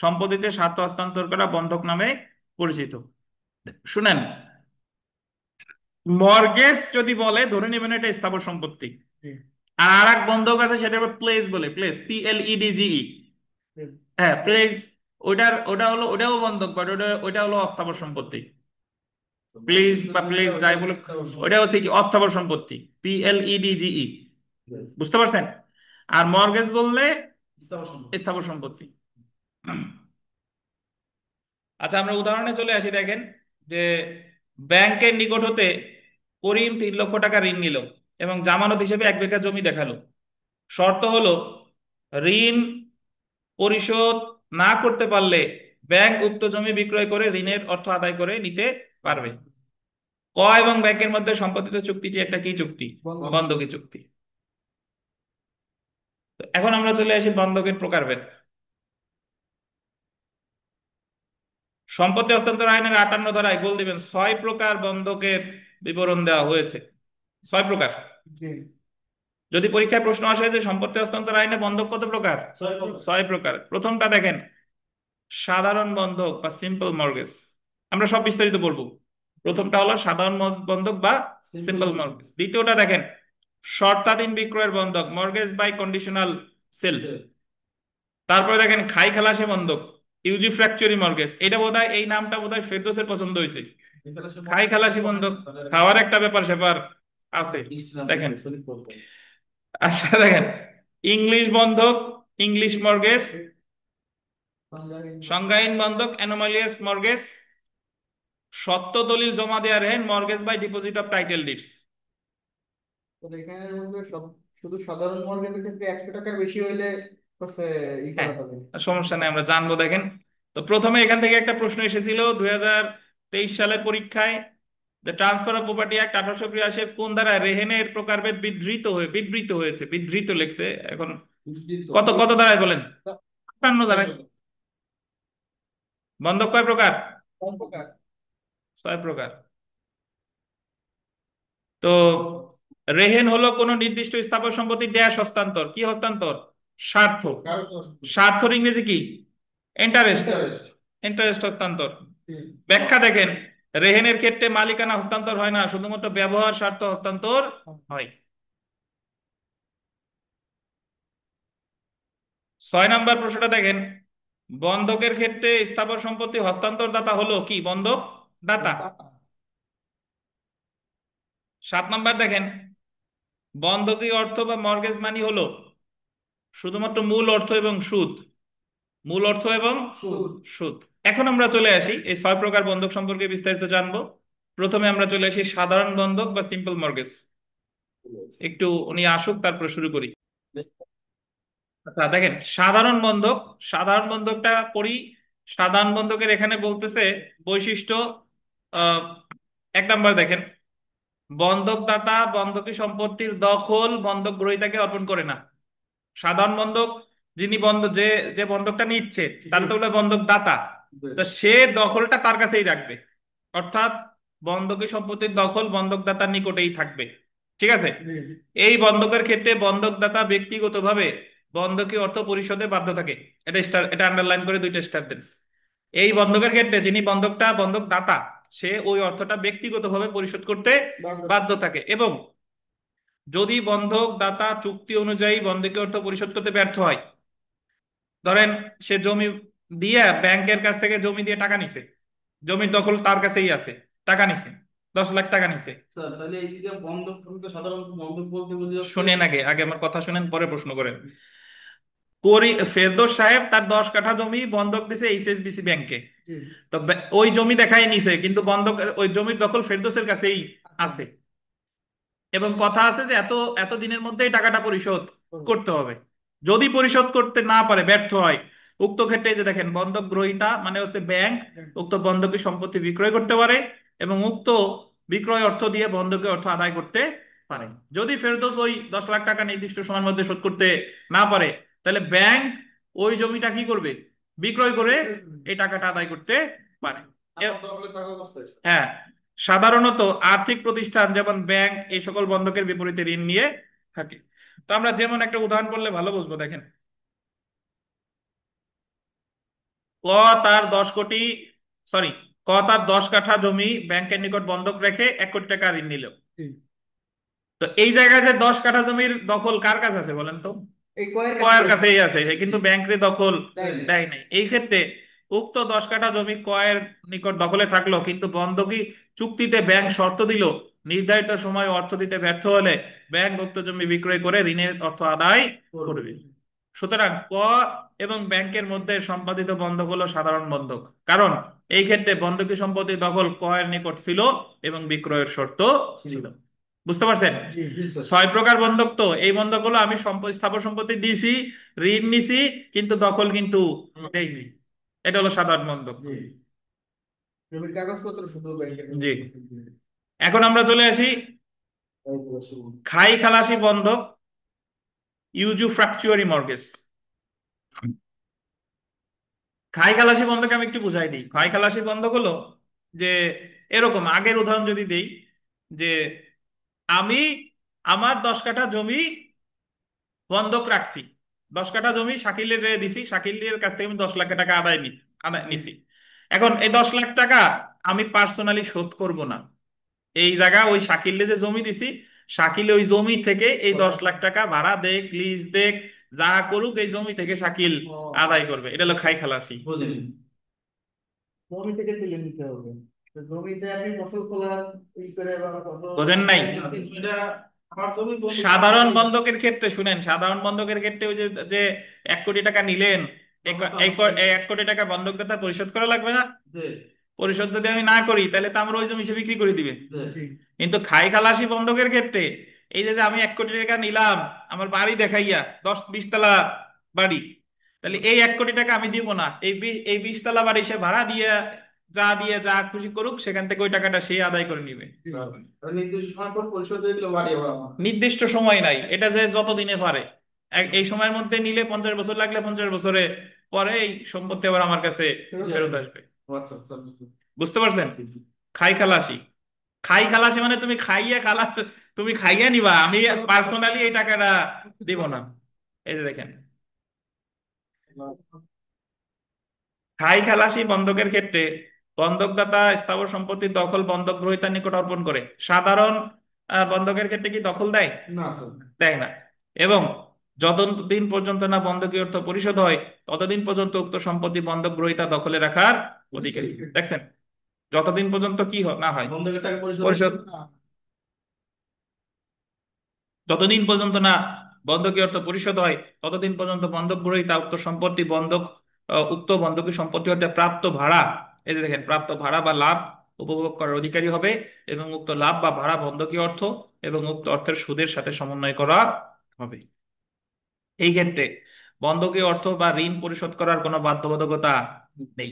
S1: সম্পত্তিতে স্বার্থ হস্তান্তর করা বন্ধক নামে পরিচিত। শুনেন, মর্গেজ যদি বলে, ধরে নেবেন এটা স্থাবর সম্পত্তি।
S2: জি।
S1: আর এক বন্ধক আছে, সেটা প্লেস বলে, প্লেস, PLEDGE।
S2: জি।
S1: হ্যাঁ, প্লেস। ওটা হলো, ওটাও বন্ধক, বাট ওটা হলো অস্থাবর সম্পত্তি। প্লিজ বা প্লিজ যাই বলে, ওটা হচ্ছে কি? অস্থাবর সম্পত্তি, PLEDGE। বুঝতে পারছেন? আর মর্গেজ বললে স্থাবর সম্পত্তি। আচ্ছা, আমরা উদাহরণে চলে আসি। দেখেন যে ব্যাংকের নিকট হতে করিম 3 লক্ষ টাকা ঋণ নিল এবং জামানত হিসেবে 1 বিঘা জমি দেখালো। শর্ত হলো, ঋণ পরিশোধ না করতে পারলে ব্যাংক উক্ত জমি বিক্রয় করে ঋণের অর্থ আদায় করে নিতে পারবে। ক এবং ব্যাংকের মধ্যে সম্পাদিত চুক্তিটি একটা কি চুক্তি? বন্ধকি চুক্তি। তো এখন আমরা চলে আসি বন্ধকের প্রকারভেদ। সম্পত্তি হস্তান্তর আইনের 58 ধারায় গোল দিবেন 6 প্রকার বন্ধকের বিবরণ দেওয়া হয়েছে। 6 প্রকার।
S2: জি।
S1: যদি পরীক্ষায় প্রশ্ন আসে যে সম্পত্তি হস্তান্তর আইনে বন্ধক কত প্রকার,
S4: 6 প্রকার।
S1: 6 প্রকার। প্রথমটা দেখেন, সাধারণ বন্ধক বা সিম্পল মর্গেজ। আমরা সব বিস্তারিত বলবো। প্রথমটা হলো সাধারণ বন্ধক বা সিম্পল মর্গেজ। দ্বিতীয়টা দেখেন, শর্তাধীন বিক্রয়ের বন্ধক, মর্গেজ বাই কন্ডিশনাল সেল। তারপরে দেখেন খাই খালাসি বন্ধক, ইউজি ফ্র্যাকচারি মর্গেজ। এটা বোধহয়, এই নামটা বোধহয় ফেরদৌসের পছন্দ হয়েছে। খাই খালাসি বন্ধক, খাওয়ার একটা ব্যাপার স্যাপার আছে। দেখেন, আচ্ছা দেখেন, ইংলিশ বন্ধক, ইংলিশ মর্গেজ, সংজ্ঞাহীন বন্ধক, অ্যানোমালিয়াস মর্গেজ, সত্য দলিল জমা দেওয়া রেহেন, mortgage by deposit of title deeds.
S2: তো এখানে বলবে সব, শুধু সাধারণ মর্গেজের ক্ষেত্রে 100 টাকার বেশি হইলে হচ্ছে ই
S1: হ্যাঁ,
S2: করা হবে।
S1: সমস্যা নেই, আমরা জানবো। দেখেন, তো প্রথমে এখান থেকে একটা প্রশ্ন এসেছিল 2023 সালের পরীক্ষায়। The transfer of property act 1883 কোন দ্বারা রেহেনের প্রকারভেদ বিধৃত হয়েছে, বিধৃত লিখছে এখন। কত কত দ্বারায় বলেন? 58 দ্বারায়। বন্ধক কয় প্রকার?
S2: 6 প্রকার।
S1: 6 প্রকার। তো রেহেন হলো কোন নির্দিষ্ট স্থাবর সম্পত্তি ড্যাশ হস্তান্তর। কি হস্তান্তর? স্বার্থ। স্বার্থর ইংরেজি কি? ইন্টারেস্ট।
S2: ইন্টারেস্ট।
S1: ইন্টারেস্ট হস্তান্তর। ব্যাখ্যা দেখেন, রেহেনের ক্ষেত্রে মালিকানা হস্তান্তর হয় না, শুধুমাত্র ব্যবহার স্বার্থ হস্তান্তর হয়। 6 নম্বর প্রশ্নটা দেখেন, বন্ধকের ক্ষেত্রে স্থাবর সম্পত্তি হস্তান্তর দাতা হলো কি? বন্ধক দাতা। 7 নম্বর দেখেন, বন্ধকি অর্থ বা মর্গেজ মানি হলো শুধুমাত্র মূল অর্থ এবং সুদ। মূল অর্থ এবং সুদ। এখন আমরা চলে আসি এই 6 প্রকার বন্ধক সম্পর্কে বিস্তারিত জানবো। প্রথমে আমরা চলে আসি সাধারণ বন্ধক বা সিম্পল মর্গেজ। একটু উনি আসুক, তারপর শুরু করি। আচ্ছা দেখেন, সাধারণ বন্ধক, সাধারণ বন্ধকটা পড়ি। সাধারণ বন্ধকের এখানে বলতেছে বৈশিষ্ট্য। আহ 1 নম্বর দেখেন, বন্ধকদাতা বন্ধকি সম্পত্তির দখল বন্ধক গ্রহীতাকে অর্পণ করে না। সাধারণ বন্ধক, যিনি যে যে বন্ধকটা নিচ্ছে, তার তো বলে বন্ধক দাতা, তো সে দখলটা তার কাছেই রাখবে। অর্থাৎ বন্ধকি সম্পত্তির দখল বন্ধকদাতার নিকটেই থাকবে। ঠিক আছে? এই বন্ধকের ক্ষেত্রে বন্ধকদাতা ব্যক্তিগতভাবে বন্ধকি অর্থ পরিশোধে বাধ্য থাকে। এটা আন্ডারলাইন করে 2টা স্টার দেন। এই বন্ধকের ক্ষেত্রে যিনি বন্ধক দাতা, সে ওই অর্থটা ব্যক্তিগতভাবে পরিশোধ করতে বাধ্য থাকে। এবং যদি বন্ধক দাতা চুক্তি অনুযায়ী বন্ধকি অর্থ পরিশোধ করতে ব্যর্থ হয়, ধরেন সে জমি দিয়ে ব্যাংকের কাছ থেকে জমি দিয়ে টাকা নিছে, জমির দখল তার কাছেই আছে, টাকা নিছে, 10 লাখ টাকা নিছে।
S4: স্যার তাহলে এই যে বন্ধক বলতে সাধারণত বন্ধক বলতে বুঝি যাচ্ছে
S1: শুনেন, আগে আগে আমার কথা শুনেন, পরে প্রশ্ন করেন। ফেরদৌস সাহেব তার 10 কাঠা জমি বন্ধক দিছে এইচএসবিসি ব্যাংকে। তো ওই জমি দেখাই নিছে, কিন্তু বন্ধক, ওই জমির দখল ফেরদৌসের কাছেই আছে। এবং কথা আছে যে এত এত দিনের মধ্যেই টাকাটা পরিশোধ করতে হবে। যদি পরিশোধ করতে না পারে, ব্যর্থ হয়, উক্ত ক্ষেত্রে এই যে দেখেন, বন্ধক গ্রহীতা মানে হচ্ছে ব্যাংক, উক্ত বন্ধকি সম্পত্তি বিক্রয় করতে পারে এবং উক্ত বিক্রয় অর্থ দিয়ে বন্ধকি অর্থ আদায় করতে পারে। যদি ফেরদৌস ওই 10 লাখ টাকা নির্দিষ্ট সময়ের মধ্যে শোধ করতে না পারে, তাহলে ব্যাংক ওই জমিটা কি করবে? বিক্রয় করে এই টাকাটা আদায় করতে পারে। হ্যাঁ, সাধারণত আর্থিক প্রতিষ্ঠান যেমন ব্যাংক এই সকল বন্ধকের বিপরীতে ঋণ নিয়ে থাকে। তো আমরা যেমন একটা উদাহরণ করলে ভালো বুঝবো। দেখেন, ক তার 10 কোটি, সরি, ক তার 10 কাঠা জমি ব্যাংকের নিকট বন্ধক রেখে 1 কোটি টাকা ঋণ নিল। তো এই জায়গায় যে 10 কাঠা জমির দখল কার কাছে আছে বলেন তো?
S2: এই কয়ের
S1: কয়ের
S2: কাছে
S1: কাছেই আছে, সে কিন্তু ব্যাংকের দখল
S2: দেয় না।
S1: দেয় নাই। এই ক্ষেত্রে উক্ত 10 কাঠা জমি কয়ের নিকট দখলে থাকলো, কিন্তু বন্ধকি চুক্তিতে ব্যাংক শর্ত দিল নির্ধারিত সময় অর্থ দিতে ব্যর্থ হলে ব্যাংক উক্ত জমি বিক্রয় করে ঋণের অর্থ আদায় করবে। সুতরাং ক এবং ব্যাংকের মধ্যে সম্পাদিত বন্ধক হলো সাধারণ বন্ধক, কারণ এই ক্ষেত্রে বন্ধকি সম্পত্তি দখল কয়ের নিকট ছিল এবং বিক্রয়ের শর্ত ছিল। বুঝতে পারছেন? 6 প্রকার বন্ধক। তো এই বন্ধক হলো আমি স্থাবর সম্পত্তি দিয়েছি, ঋণ নিছি, কিন্তু দখল কিন্তু দেইনি। এটা হলো সাধারণ বন্ধক।
S2: জমির কাগজপত্র শুধু ব্যাংকের
S1: জি। এখন আমরা চলে আসি খাই খালাসি বন্ধক, ইউজু ফ্র্যাকচুয়ারি মর্গেজ। খাই খালাসি বন্ধকে আমি একটু বুঝাই দিই। খাই খালাসি বন্ধক হলো যে, এরকম আগের উদাহরণ যদি দেই, যে আমি আমার 10 কাঠা জমি বন্ধক রাখছি, 10 কাঠা জমি শাকিলের রে দিছি, শাকিলের কাছ থেকে আমি 10 লাখ টাকা আদায় নিছি। এখন এই 10 লাখ টাকা আমি পার্সোনালি শোধ করব না। এই জায়গা ওই শাকিলে যে জমি দিছি, শাকিল ওই জমি থেকে এই 10 লাখ টাকা ভাড়া দেখ, লিজ দেখ, যা করুক এই জমি থেকে শাকিল আদায় করবে। এটা হলো খাই খালাসি।
S4: বুঝলি?
S2: জমি থেকে তুলে নিতে হবে। তো জমিতে আপনি ফসল ফলান, ই করে বা ফসল
S1: বোঝেন নাই?
S4: এটা আমার জমি বন্ধ
S1: সাধারণ বন্ধকের ক্ষেত্রে শুনেন, সাধারণ বন্ধকের ক্ষেত্রে ওই যে যে 1 কোটি টাকা নিলেন, এই 1 কোটি টাকা বন্ধকদাতা পরিশোধ করা লাগবে না?
S4: যে
S1: পরিশোধ যদি আমি না করি তাহলে তো আমার ওই জমি সে বিক্রি করে দিবে।
S4: যে
S1: কিন্তু খাই খালাসি বন্ধকের ক্ষেত্রে এই যে যে আমি 1 কোটি টাকা নিলাম আমার বাড়ি দেখাইয়া, 10-20 তলা বাড়ি, তাহলে এই 1 কোটি টাকা আমি দিব না। এই 20 তলা বাড়ি সে ভাড়া দিয়ে যা খুশি করুক, সেখান থেকে ওই টাকাটা সে আদায় করে নিবে।
S4: নির্দিষ্ট সময় পর পরিশোধ হয়ে গেলে বাড়ি আবার আমার।
S1: নির্দিষ্ট সময় নাই, এটা যে যতদিনে পারে। এই সময়ের মধ্যে নিলে 50 বছর লাগলে 50 বছরে পরে এই সম্পত্তি আবার আমার কাছে ফেরত আসবে।
S4: আচ্ছা আচ্ছা, বুঝতে
S1: বুঝতে পারছেন? খাই খালাসি, খাই খালাসি মানে তুমি খাইয়া নিবা, আমি পার্সোনালি এই টাকাটা দিব না। এই যে দেখেন, খাই খালাসি বন্ধকের ক্ষেত্রে বন্ধকদাতা স্থাবর সম্পত্তি দখল বন্ধক গ্রহীতার নিকট অর্পণ করে। সাধারণ বন্ধকের ক্ষেত্রে কি দখল দেয়?
S4: না স্যার।
S1: দেয় না। এবং যতদিন পর্যন্ত না বন্ধকি অর্থ পরিশোধ হয় ততদিন পর্যন্ত উক্ত সম্পত্তি বন্ধক গ্রহীতা দখলে রাখার অধিকারী। দেখছেন, যতদিন পর্যন্ত কি না হয়
S4: বন্ধকের টাকা পরিশোধ
S1: পরিশোধ, যতদিন পর্যন্ত না বন্ধকি অর্থ পরিশোধ হয় ততদিন পর্যন্ত বন্ধক গ্রহীতা উক্ত সম্পত্তি উক্ত বন্ধকি সম্পত্তি হতে প্রাপ্ত ভাড়া, এই যে দেখেন, প্রাপ্ত ভাড়া বা লাভ উপভোগ করার অধিকারী হবে। এবং উক্ত লাভ বা ভাড়া বন্ধকি অর্থ এবং উক্ত অর্থের সুদের সাথে সমন্বয় করা হবে। এই ক্ষেত্রে বন্ধকি অর্থ বা ঋণ পরিশোধ করার কোনো বাধ্যবাধকতা নেই,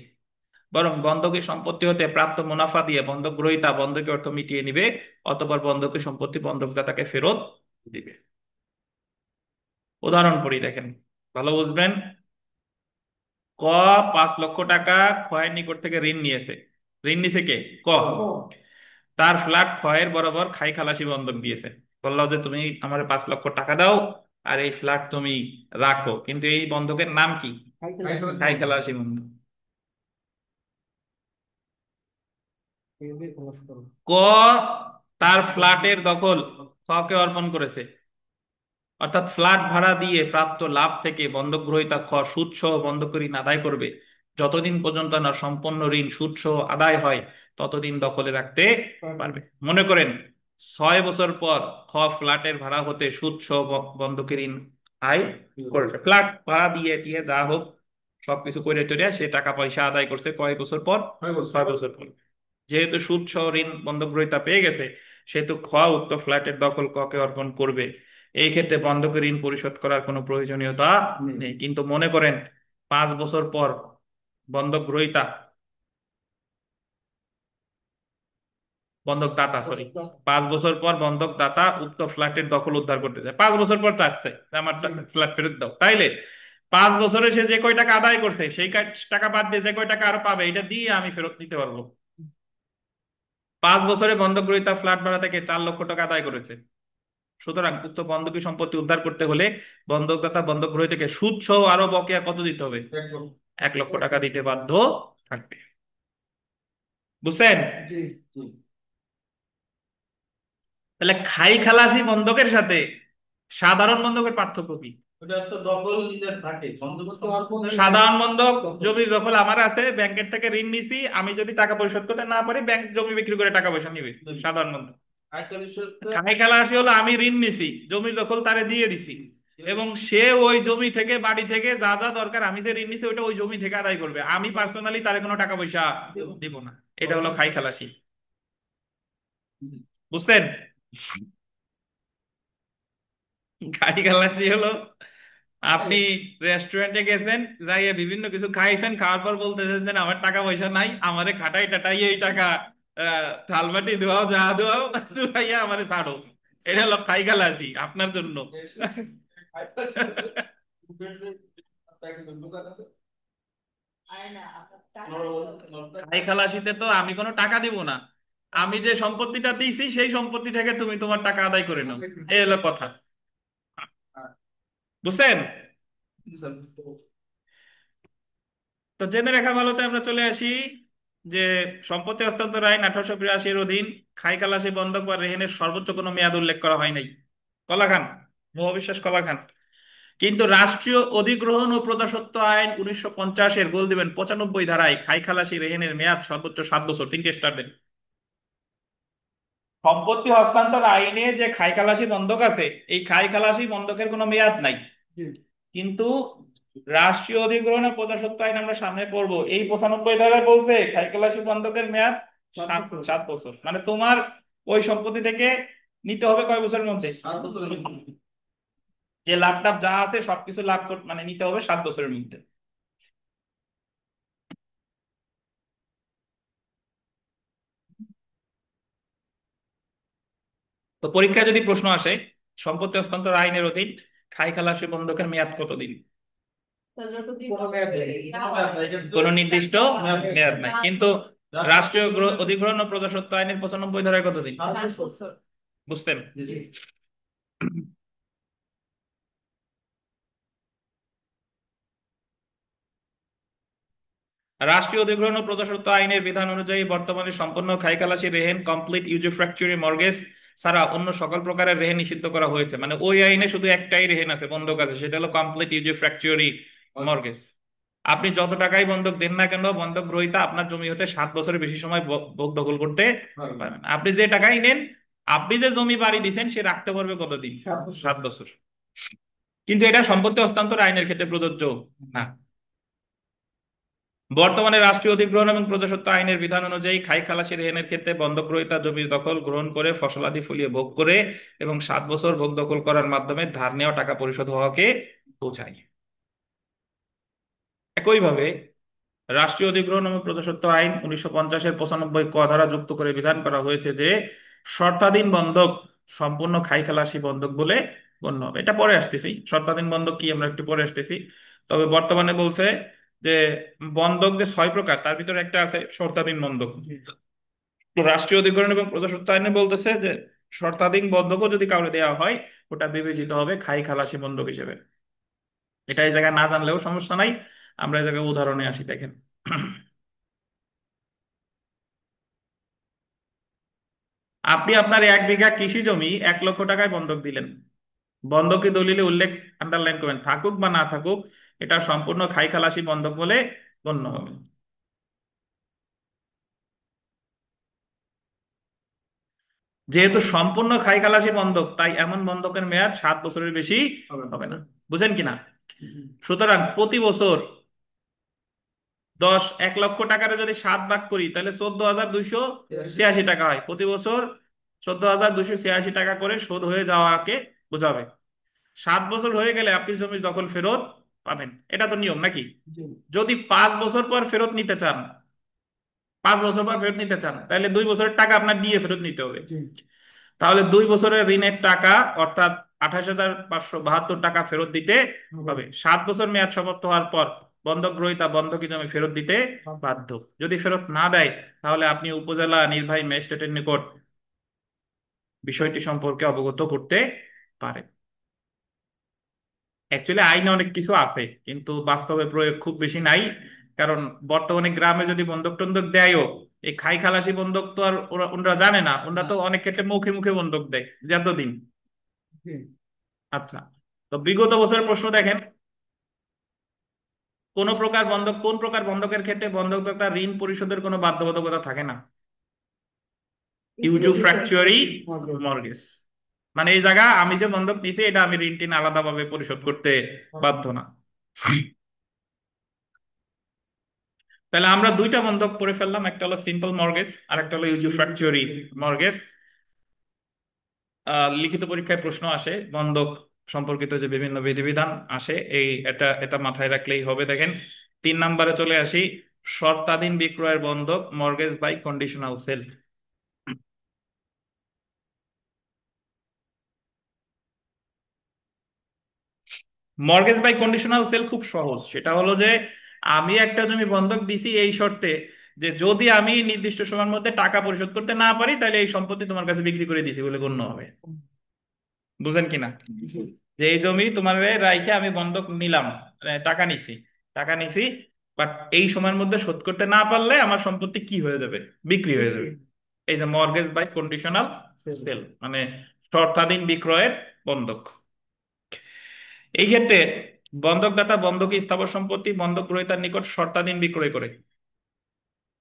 S1: বরং বন্ধকি সম্পত্তি হতে প্রাপ্ত মুনাফা দিয়ে বন্ধক গ্রহীতা বন্ধকি অর্থ মিটিয়ে নিবে, অতঃপর বন্ধকি সম্পত্তি বন্ধকদাতাকে ফেরত দিবে। উদাহরণ পড়ি, দেখেন, ভালো বুঝবেন। ক 5 লক্ষ টাকা ক্ষয়ের নিকট থেকে ঋণ নিয়েছে। ঋণ নিছে কে? ক। তার ফ্ল্যাট ক্ষয়ের বরাবর খাই খালাসি বন্ধক দিয়েছে। বললো যে তুমি আমার 5 লক্ষ টাকা দাও আর এই ফ্ল্যাট তুমি রাখো, কিন্তু এই বন্ধকের নাম কি? খাই খালাসি বন্ধক। ক তার ফ্ল্যাটের দখল খকে অর্পণ করেছে, অর্থাৎ ফ্ল্যাট ভাড়া দিয়ে প্রাপ্ত লাভ থেকে বন্ধক গ্রহীতা খ সুদ সহ বন্ধক ঋণ আদায় করবে। যতদিন পর্যন্ত না সম্পূর্ণ ঋণ সুদ সহ আদায় হয় ততদিন দখলে রাখতে পারবে। মনে করেন 6 বছর পর খ ফ্ল্যাটের ভাড়া হতে সুদ সহ বন্ধকি ঋণ আয় করবে, ফ্ল্যাট ভাড়া দিয়ে টিয়ে যা হোক সবকিছু করে টরে সে টাকা পয়সা আদায় করছে কয় বছর পর? 6 বছর পর। যেহেতু সুদ সহ ঋণ বন্ধক গ্রহীতা পেয়ে গেছে, সেহেতু খ উক্ত ফ্ল্যাটের দখল ক কে অর্পণ করবে। এই ক্ষেত্রে বন্ধকি ঋণ পরিশোধ করার কোনো প্রয়োজনীয়তা নেই। কিন্তু মনে করেন 5 বছর পর বন্ধক গ্রহীতা, বন্ধক দাতা সরি, 5 বছর পর বন্ধক দাতা উক্ত ফ্ল্যাটের দখল উদ্ধার করতে চায়, 5 বছর পর চাচ্ছে যে আমার ফ্ল্যাট ফেরত দাও, তাইলে 5 বছরে সে যে কয় টাকা আদায় করছে সেই টাকা বাদ দিয়ে যে কয় টাকা আরো পাবে এটা দিয়ে আমি ফেরত নিতে পারবো। 5 বছরে বন্ধক গ্রহীতা ফ্ল্যাট ভাড়া থেকে 4 লক্ষ টাকা আদায় করেছে। সুতরাং উক্ত বন্ধকি সম্পত্তি উদ্ধার করতে হলে বন্ধকদাতা বন্ধক গ্রহীতাকে সুদ সহ আরো বকেয়া কত দিতে হবে? 1 লক্ষ টাকা দিতে বাধ্য থাকবে। বুঝছেন?
S2: জি।
S1: তাহলে খাই খালাসি বন্ধকের সাথে সাধারণ বন্ধকের পার্থক্য কি?
S4: ওটা হচ্ছে দখল নিজের থাকে, বন্ধক তো অর্পণ
S1: সাধারণ বন্ধক জমির দখল আমার আছে, ব্যাংকের থেকে ঋণ নিছি, আমি যদি টাকা পরিশোধ করতে না পারি ব্যাংক জমি বিক্রি করে টাকা পয়সা নিবে, সাধারণ বন্ধক।
S4: আরেকটা বিষয় হচ্ছে
S1: খাই খালাসি হলো আমি ঋণ নিছি, জমির দখল তারে দিয়ে দিছি, এবং সে ওই জমি থেকে বাড়ি থেকে যা যা দরকার আমি যে ঋণ নিছি ওটা ওই জমি থেকে আদায় করবে, আমি পার্সোনালি তারে কোনো টাকা পয়সা দিব না। এটা হলো খাই খালাসি। বুঝছেন? খাই খালাসি হলো আপনি রেস্টুরেন্টে গেছেন, যাইয়ে বিভিন্ন কিছু খাইছেন, খাওয়ার পর বলতেছেন যে আমার টাকা পয়সা নাই, আমারে খাটাই টাটাই এই টাকা থালবাটি ধোয়াও যা ধোয়াও ধুয়াইয়া আমারে ছাড়ো। এটা হলো খাই খালাসি আপনার জন্য। খাই খালাসিতে তো আমি কোনো টাকা দিব না, আমি যে সম্পত্তিটা দিয়েছি সেই সম্পত্তি থেকে তুমি তোমার টাকা আদায় করে নাও, এই হলো কথা। বুঝছেন?
S4: জি স্যার, বুঝতে পারছি।
S1: তো জেনে রাখা ভালোতে আমরা চলে আসি যে সম্পত্তি হস্তান্তর আইন 1882-এর অধীন খাই খালাসি বন্ধক বা রেহেনের সর্বোচ্চ কোনো মেয়াদ উল্লেখ করা হয় নাই। কলা খান, মহাবিশ্বাস কলা খান। কিন্তু রাষ্ট্রীয় অধিগ্রহণ ও প্রজাস্বত্ব আইন 1950-এর গোল দিবেন 95 ধারায় খাই খালাসি রেহেনের মেয়াদ সর্বোচ্চ 7 বছর। তিনটে স্টার দেন। সম্পত্তি হস্তান্তর আইনে যে খাই খালাসি বন্ধক আছে, এই খাই খালাসি বন্ধকের কোনো মেয়াদ নাই।
S2: জি।
S1: কিন্তু রাষ্ট্রীয় অধিগ্রহণ ও প্রজাস্বত্ব আইন আমরা সামনে পড়বো, এই 95 ধারায় বলছে খাই খালাসি বন্ধকের মেয়াদ
S2: সাত
S1: সাত
S2: বছর।
S1: 7 বছর। মানে তোমার ওই সম্পত্তি থেকে নিতে হবে কয় বছরের মধ্যে?
S4: 8 বছরের মধ্যে।
S1: যে লাভ টাভ যা আছে সবকিছু লাভ মানে নিতে হবে 7 বছরের মধ্যে। তো পরীক্ষায় যদি প্রশ্ন আসে সম্পত্তি হস্তান্তর আইনের অধীন খাই খালাসি বন্ধকের মেয়াদ কতদিন,
S3: তো যতদিন
S2: কোনো মেয়াদ নেই।
S1: কোনো নির্দিষ্ট মেয়াদ নাই। কিন্তু রাষ্ট্রীয় অধিগ্রহণ ও প্রজাস্বত্ব আইনের 95 ধারায় কতদিন?
S3: 7 বছর।
S1: বুঝতেন?
S2: জি।
S1: রাষ্ট্রীয় অধিগ্রহণ ও প্রজাস্বত্ব আইনের বিধান অনুযায়ী বর্তমানে সম্পূর্ণ খাইখালাসি রেহেন কমপ্লিট ইউজুফ্র্যাকচুরি মর্গেজ ছাড়া অন্য সকল প্রকারের রেহেন নিষিদ্ধ করা হয়েছে। মানে ওই আইনে শুধু একটাই রেহেন আছে, বন্ধক আছে, সেটা হলো কমপ্লিট ইউজুফ্র্যাকচুরি মর্গেজ। আপনি যত টাকাই বন্ধক দেন না কেন, বন্ধক গ্রহীতা আপনার জমি হতে 7 বছরের বেশি সময় ভোগ দখল করতে পারেন। আপনি যে টাকাই নেন, আপনি যে জমি বাড়ি দিচ্ছেন সে রাখতে পারবে কতদিন?
S2: 7 বছর।
S1: 7 বছর। কিন্তু এটা সম্পত্তি হস্তান্তর আইনের ক্ষেত্রে প্রযোজ্য না। বর্তমানে রাষ্ট্রীয় অধিগ্রহণ এবং প্রজাস্বত্ব আইনের বিধান অনুযায়ী খাই খালাসি রেহেনের ক্ষেত্রে বন্ধক গ্রহীতা জমির দখল গ্রহণ করে ফসলাদি ফলিয়ে ভোগ করে এবং 7 বছর ভোগ দখল করার মাধ্যমে ধার নেওয়া টাকা পরিশোধ হওয়াকে বোঝায়। একইভাবে রাষ্ট্রীয় অধিগ্রহণ এবং প্রজাস্বত্ব আইন 1950-এর 95 ক ধারা যুক্ত করে বিধান করা হয়েছে যে শর্তাধীন বন্ধক সম্পূর্ণ খাই খালাসি বন্ধক বলে গণ্য হবে। এটা পরে আসতেছি, শর্তাধীন বন্ধক কি আমরা একটু পরে আসতেছি। তবে বর্তমানে বলছে যে বন্ধক যে 6 প্রকার তার ভিতরে একটা আছে শর্তাধীন বন্ধক।
S2: জি।
S1: তো রাষ্ট্রীয় অধিগ্রহণ এবং প্রজাস্বত্ব আইনে বলতেছে যে শর্তাধীন বন্ধকও যদি কাউকে দেওয়া হয় ওটা বিবেচিত হবে খাই খালাসি বন্ধক হিসেবে। এটা এই জায়গায় না জানলেও সমস্যা নাই, আমরা এই জায়গায় উদাহরণে আসি। দেখেন, আপনি আপনার 1 বিঘা কৃষি জমি 1 লক্ষ টাকায় বন্ধক দিলেন। বন্ধকি দলিলে উল্লেখ, আন্ডারলাইন করবেন, থাকুক বা না থাকুক, এটা সম্পূর্ণ খাই খালাসি বন্ধক বলে গণ্য হবে। যেহেতু সম্পূর্ণ খাই খালাসি বন্ধক, তাই এমন বন্ধকের মেয়াদ 7 বছরের বেশি হবে না। বুঝেন কিনা? সুতরাং প্রতি বছর 1 লক্ষ টাকারে যদি 7 ভাগ করি তাহলে 14,286 টাকা হয়। প্রতি বছর 14,286 টাকা করে শোধ হয়ে যাওয়াকে বোঝাবে। 7 বছর হয়ে গেলে আপনি জমির দখল ফেরত পাবেন, এটা তো নিয়ম নাকি?
S2: জি।
S1: যদি 5 বছর পর ফেরত নিতে চান, 5 বছর পর ফেরত নিতে চান, তাহলে 2 বছরের টাকা আপনার দিয়ে ফেরত নিতে হবে।
S2: জি।
S1: তাহলে 2 বছরের ঋণের টাকা অর্থাৎ 28,572 টাকা ফেরত দিতে হবে। 7 বছর মেয়াদ সমাপ্ত হওয়ার পর বন্ধক গ্রহীতা বন্ধকি জমি ফেরত দিতে বাধ্য। যদি ফেরত না দেয় তাহলে আপনি উপজেলা নির্বাহী ম্যাজিস্ট্রেটের নিকট বিষয়টি সম্পর্কে অবগত করতে পারেন। অ্যাকচুয়ালি আইনে অনেক কিছু আছে কিন্তু বাস্তবে প্রয়োগ খুব বেশি নাই। কারণ বর্তমানে গ্রামে যদি বন্ধক টন্ধক দেয়ও, এই খাই খালাসি বন্ধক তো আর ওরা জানে না। ওরা তো অনেক ক্ষেত্রে মুখে মুখে বন্ধক দেয় যে এতদিন।
S2: জি।
S1: আচ্ছা, তো বিগত বছরের প্রশ্ন দেখেন, কোন প্রকার বন্ধকের ক্ষেত্রে বন্ধকদাতা ঋণ পরিশোধের কোনো বাধ্যবাধকতা থাকে না? ইউজুফ্র্যাকচুয়ারি মর্গেজ। মানে এই জায়গা আমি যে বন্ধক নিছি এটা আমি ঋণ টিন আলাদাভাবে পরিশোধ করতে বাধ্য না। তাহলে আমরা দুইটা বন্ধক পড়ে ফেললাম, একটা হলো সিম্পল মর্গেজ আর একটা হলো ইউজুফ্র্যাকচুয়ারি মর্গেজ। লিখিত পরীক্ষায় প্রশ্ন আসে বন্ধক সম্পর্কিত যে বিভিন্ন বিধিবিধান আসে, এই এটা এটা মাথায় রাখলেই হবে। দেখেন 3 নম্বরে চলে আসি, শর্তাধীন বিক্রয়ের বন্ধক mortgage by conditional sale. Mortgage by conditional sale খুব সহজ। সেটা হলো যে আমি একটা জমি বন্ধক দিছি এই শর্তে যে যদি আমি নির্দিষ্ট সময়ের মধ্যে টাকা পরিশোধ করতে না পারি তাহলে এই সম্পত্তি তোমার কাছে বিক্রি করে দিছি বলে গণ্য হবে। বুঝেন কিনা?
S2: জি।
S1: যে এই জমি তোমার রাইখে আমি বন্ধক নিলাম, মানে টাকা নিছি, টাকা নিছি, বাট এই সময়ের মধ্যে শোধ করতে না পারলে আমার সম্পত্তি কি হয়ে যাবে? বিক্রি হয়ে
S2: বিক্রি।
S1: যাবে। এই যে মর্গেজ বাই কন্ডিশনাল সেল, মানে শর্তাধীন বিক্রয়ের বন্ধক। এই ক্ষেত্রে বন্ধকদাতা বন্ধকি স্থাবর সম্পত্তি বন্ধক গ্রহীতার নিকট শর্তাধীন বিক্রয় করে।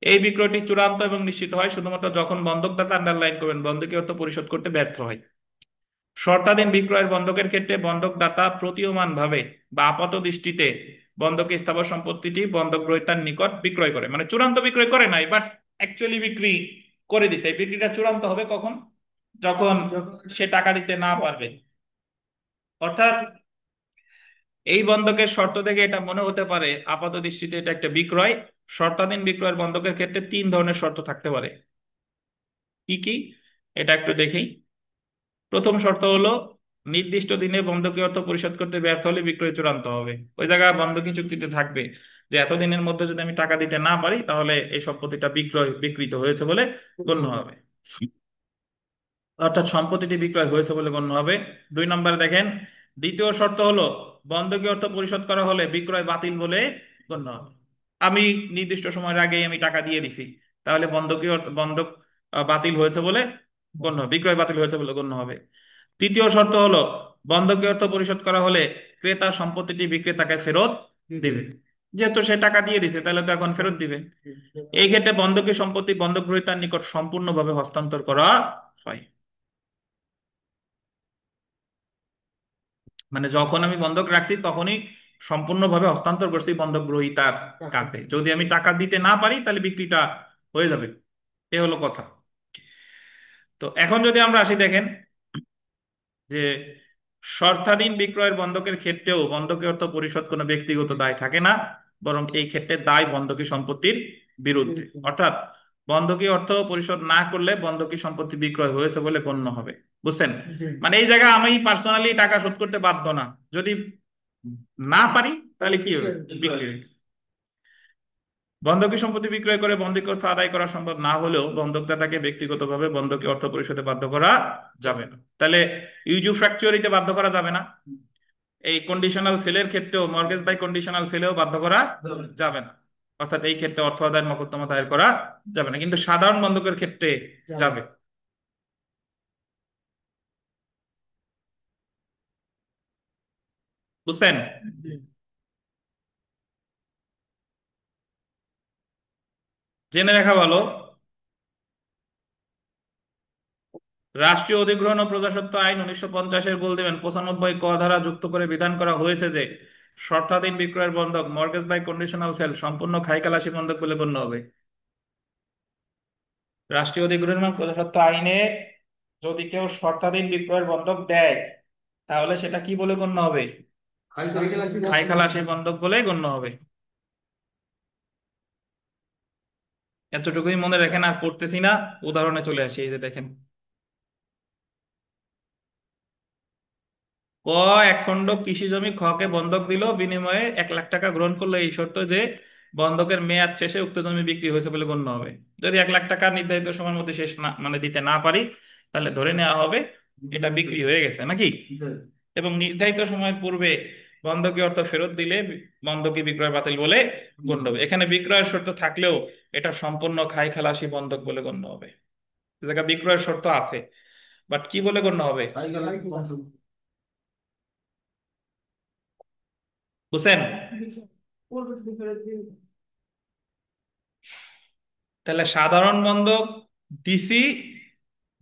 S1: এই বিক্রয়টি চূড়ান্ত এবং নিশ্চিত হয় শুধুমাত্র যখন বন্ধকদাতা, আন্ডারলাইন করবেন, বন্ধকি অর্থ পরিশোধ করতে ব্যর্থ হয়। শর্তাধীন বিক্রয়ের বন্ধকের ক্ষেত্রে বন্ধকদাতা প্রতীয়মান ভাবে বা আপাত দৃষ্টিতে বন্ধকি স্থাবর সম্পত্তিটি বন্ধক গ্রহীতার নিকট বিক্রয় করে, মানে চূড়ান্ত বিক্রয় করে নাই, বাট অ্যাকচুয়ালি বিক্রি করে দিছে। এই বিক্রিটা চূড়ান্ত হবে কখন? যখন
S2: যখন
S1: সে টাকা দিতে না পারবে। অর্থাৎ এই বন্ধকের শর্ত থেকে এটা মনে হতে পারে আপাত দৃষ্টিতে এটা একটা বিক্রয়। শর্তাধীন বিক্রয়ের বন্ধকের ক্ষেত্রে তিন ধরনের শর্ত থাকতে পারে। কি কি এটা একটু দেখি। প্রথম শর্ত হলো, নির্দিষ্ট দিনে বন্ধকি অর্থ পরিশোধ করতে ব্যর্থ হলে বিক্রয় চূড়ান্ত হবে। ওই জায়গায় বন্ধকি চুক্তিতে থাকবে যে এতদিনের মধ্যে যদি আমি টাকা দিতে না পারি তাহলে এই সম্পত্তিটা বিকৃত হয়েছে বলে গণ্য হবে, অর্থাৎ সম্পত্তিটি বিক্রয় হয়েছে বলে গণ্য হবে। দুই নম্বরে দেখেন, দ্বিতীয় শর্ত হলো, বন্ধকি অর্থ পরিশোধ করা হলে বিক্রয় বাতিল বলে গণ্য হবে। আমি নির্দিষ্ট সময়ের আগেই আমি টাকা দিয়ে দিছি, তাহলে বন্ধক বাতিল হয়েছে বলে গণ্য হবে, বিক্রয় বাতিল হয়েছে বলে গণ্য হবে। তৃতীয় শর্ত হলো, বন্ধকি অর্থ পরিশোধ করা হলে ক্রেতা সম্পত্তিটি বিক্রেতাকে ফেরত দিবে। যেহেতু সে টাকা দিয়ে দিছে তাহলে তো এখন ফেরত দিবে। এই ক্ষেত্রে বন্ধকি সম্পত্তি বন্ধক গ্রহীতার নিকট সম্পূর্ণভাবে হস্তান্তর করা হয়। মানে যখন আমি বন্ধক রাখছি তখনই সম্পূর্ণভাবে হস্তান্তর করছি বন্ধক গ্রহীতার
S2: কাছে।
S1: কাছে। যদি আমি টাকা দিতে না পারি তাহলে বিক্রিটা হয়ে যাবে। এ হলো কথা। তো এখন যদি আমরা আসি, দেখেন যে শর্তাধীন বিক্রয়ের বন্ধকের ক্ষেত্রেও বন্ধকি অর্থ পরিশোধ কোনো ব্যক্তিগত দায় থাকে না, বরং এই ক্ষেত্রে দায় বন্ধকি সম্পত্তির বিরুদ্ধে। অর্থাৎ বন্ধকি অর্থ পরিশোধ না করলে বন্ধকি সম্পত্তি বিক্রয় হয়েছে বলে গণ্য হবে। বুঝছেন?
S2: জি।
S1: মানে এই জায়গায় আমি পার্সোনালি টাকা শোধ করতে বাধ্য না, যদি না পারি তাহলে কি হবে? বিক্রি হবে। বন্ধকি সম্পত্তি বিক্রয় করে বন্ধকি অর্থ আদায় করা সম্ভব না হলেও বন্ধকদাতাকে ব্যক্তিগতভাবে বন্ধকি অর্থ পরিশোধে বাধ্য করা যাবে না। তাহলে ইউজু ফ্র্যাকচুয়ারিতে বাধ্য করা যাবে না। এই কন্ডিশনাল সেলের ক্ষেত্রেও, মর্গেজ বাই কন্ডিশনাল সেলেও বাধ্য করা যাবে না। অর্থাৎ এই ক্ষেত্রে অর্থ আদায়ের মকদ্দমা দায়ের করা যাবে না, কিন্তু সাধারণ বন্ধকের ক্ষেত্রে
S2: যাবে।
S1: যাবে। বুঝছেন?
S2: জি।
S1: জেনে রাখা ভালো, রাষ্ট্রীয় অধিগ্রহণ ও প্রজাস্বত্ব আইন 1950-এর বল দেবেন 95 ক ধারা যুক্ত করে বিধান করা হয়েছে যে শর্তাধীন বিক্রয়ের বন্ধক মর্গেজ বাই কন্ডিশনাল সেল সম্পূর্ণ খাইকালাসি বন্ধক বলে গণ্য হবে। রাষ্ট্রীয় অধিগ্রহণ ও প্রজাস্বত্ব আইনে যদি কেউ শর্তাধীন বিক্রয়ের বন্ধক দেয় তাহলে সেটা কি বলে গণ্য হবে? খাইখালাসি বন্ধক বলে গণ্য হবে। এতটুকুই মনে রাখেন, আর পড়তেছি না, উদাহরণে চলে আসি। এই যে দেখেন, ক এক খণ্ড কৃষি জমি খকে বন্ধক দিল, বিনিময়ে 1 লাখ টাকা গ্রহণ করলো এই শর্ত যে বন্ধকের মেয়াদ শেষে উক্ত জমি বিক্রি হয়েছে বলে গণ্য হবে। যদি 1 লাখ টাকা নির্ধারিত সময়ের মধ্যে শেষ না, মানে দিতে না পারি, তাহলে ধরে নেওয়া হবে এটা বিক্রি হয়ে গেছে নাকি। এবং নির্ধারিত সময়ের পূর্বে বন্ধকি অর্থ ফেরত দিলে বন্ধকি বিক্রয় বাতিল বলে গণ্য হবে। এখানে বিক্রয়ের শর্ত থাকলেও এটা সম্পূর্ণ খাই খালাসি বন্ধক বলে গণ্য হবে। এ জায়গায় বিক্রয়ের শর্ত আছে, বাট কি বলে গণ্য হবে? বুঝছেন?
S3: পরবর্তীতে ফেরত দিয়ে
S1: তাহলে সাধারণ বন্ধক দিছি,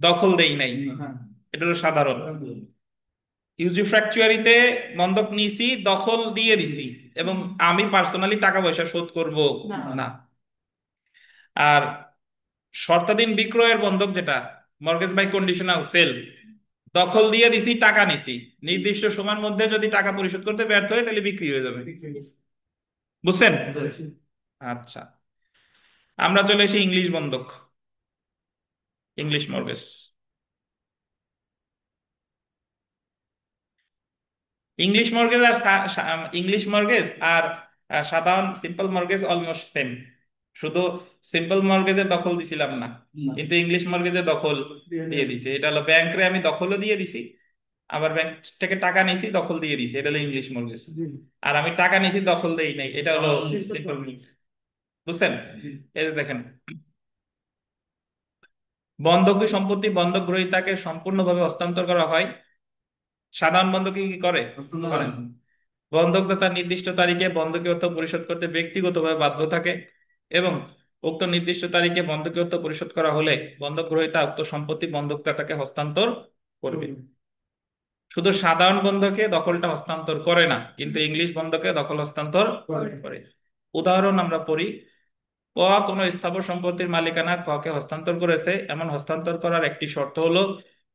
S1: দখল দেই নাই,
S2: হ্যাঁ।
S1: এটা হলো সাধারণ। ইউজিফ্র্যাকচুয়ারিতে বন্ধক নিয়েছি, দখল দিয়ে দিছি, এবং আমি পার্সোনালি টাকা পয়সা শোধ করব
S3: না।
S1: না। আর শর্তাধীন বিক্রয়ের বন্ধক যেটা মর্গেজ বাই কন্ডিশনাল সেল, দখল দিয়ে দিছি, টাকা নিছি, নির্দিষ্ট সময়ের মধ্যে যদি টাকা পরিশোধ করতে ব্যর্থ হয় তাহলে বিক্রি হয়ে যাবে। বুঝছেন? আচ্ছা, আমরা চলে এসে ইংলিশ বন্ধক, ইংলিশ মর্গেজ। ইংলিশ মর্গেজ আর ইংলিশ মর্গেজ আর সাধারণ সিম্পল মর্গেজ অলমোস্ট সেম, শুধু সিম্পল মর্গেজে দখল দিছিলাম না, কিন্তু ইংলিশ মর্গেজে দখল দিয়ে দিছি। এটা হলো ব্যাংকে আমি দখলও দিয়ে দিছি, আবার ব্যাংক থেকে টাকা নিছি, দখল দিয়ে দিছি, এটা হলো ইংলিশ মর্গেজ।
S2: জি
S1: আর আমি টাকা নিছি, দখল দেই নাই, এটা হলো
S2: শিল্প
S1: সিম্পল মর্গেজ। বুঝছেন?
S2: জি
S1: এই যে দেখেন, বন্ধকি সম্পত্তি বন্ধক গ্রহীতাকে সম্পূর্ণভাবে হস্তান্তর করা হয়। সাধারণ বন্ধকি কি করে? করেন। বন্ধকদাতা নির্দিষ্ট তারিখে বন্ধকি অর্থ পরিশোধ করতে ব্যক্তিগতভাবে বাধ্য থাকে এবং উক্ত নির্দিষ্ট তারিখে বন্ধকি অর্থ পরিশোধ করা হলে বন্ধক গ্রহীতা উক্ত সম্পত্তি বন্ধকদাতাকে হস্তান্তর করবে। শুধু সাধারণ বন্ধকে দখলটা হস্তান্তর করে না, কিন্তু ইংলিশ বন্ধকে দখল হস্তান্তর
S2: করে।
S1: করে। উদাহরণ আমরা পড়ি। ক কোনো স্থাবর সম্পত্তির মালিকানা খ কে হস্তান্তর করেছে, এমন হস্তান্তর করার একটি শর্ত হলো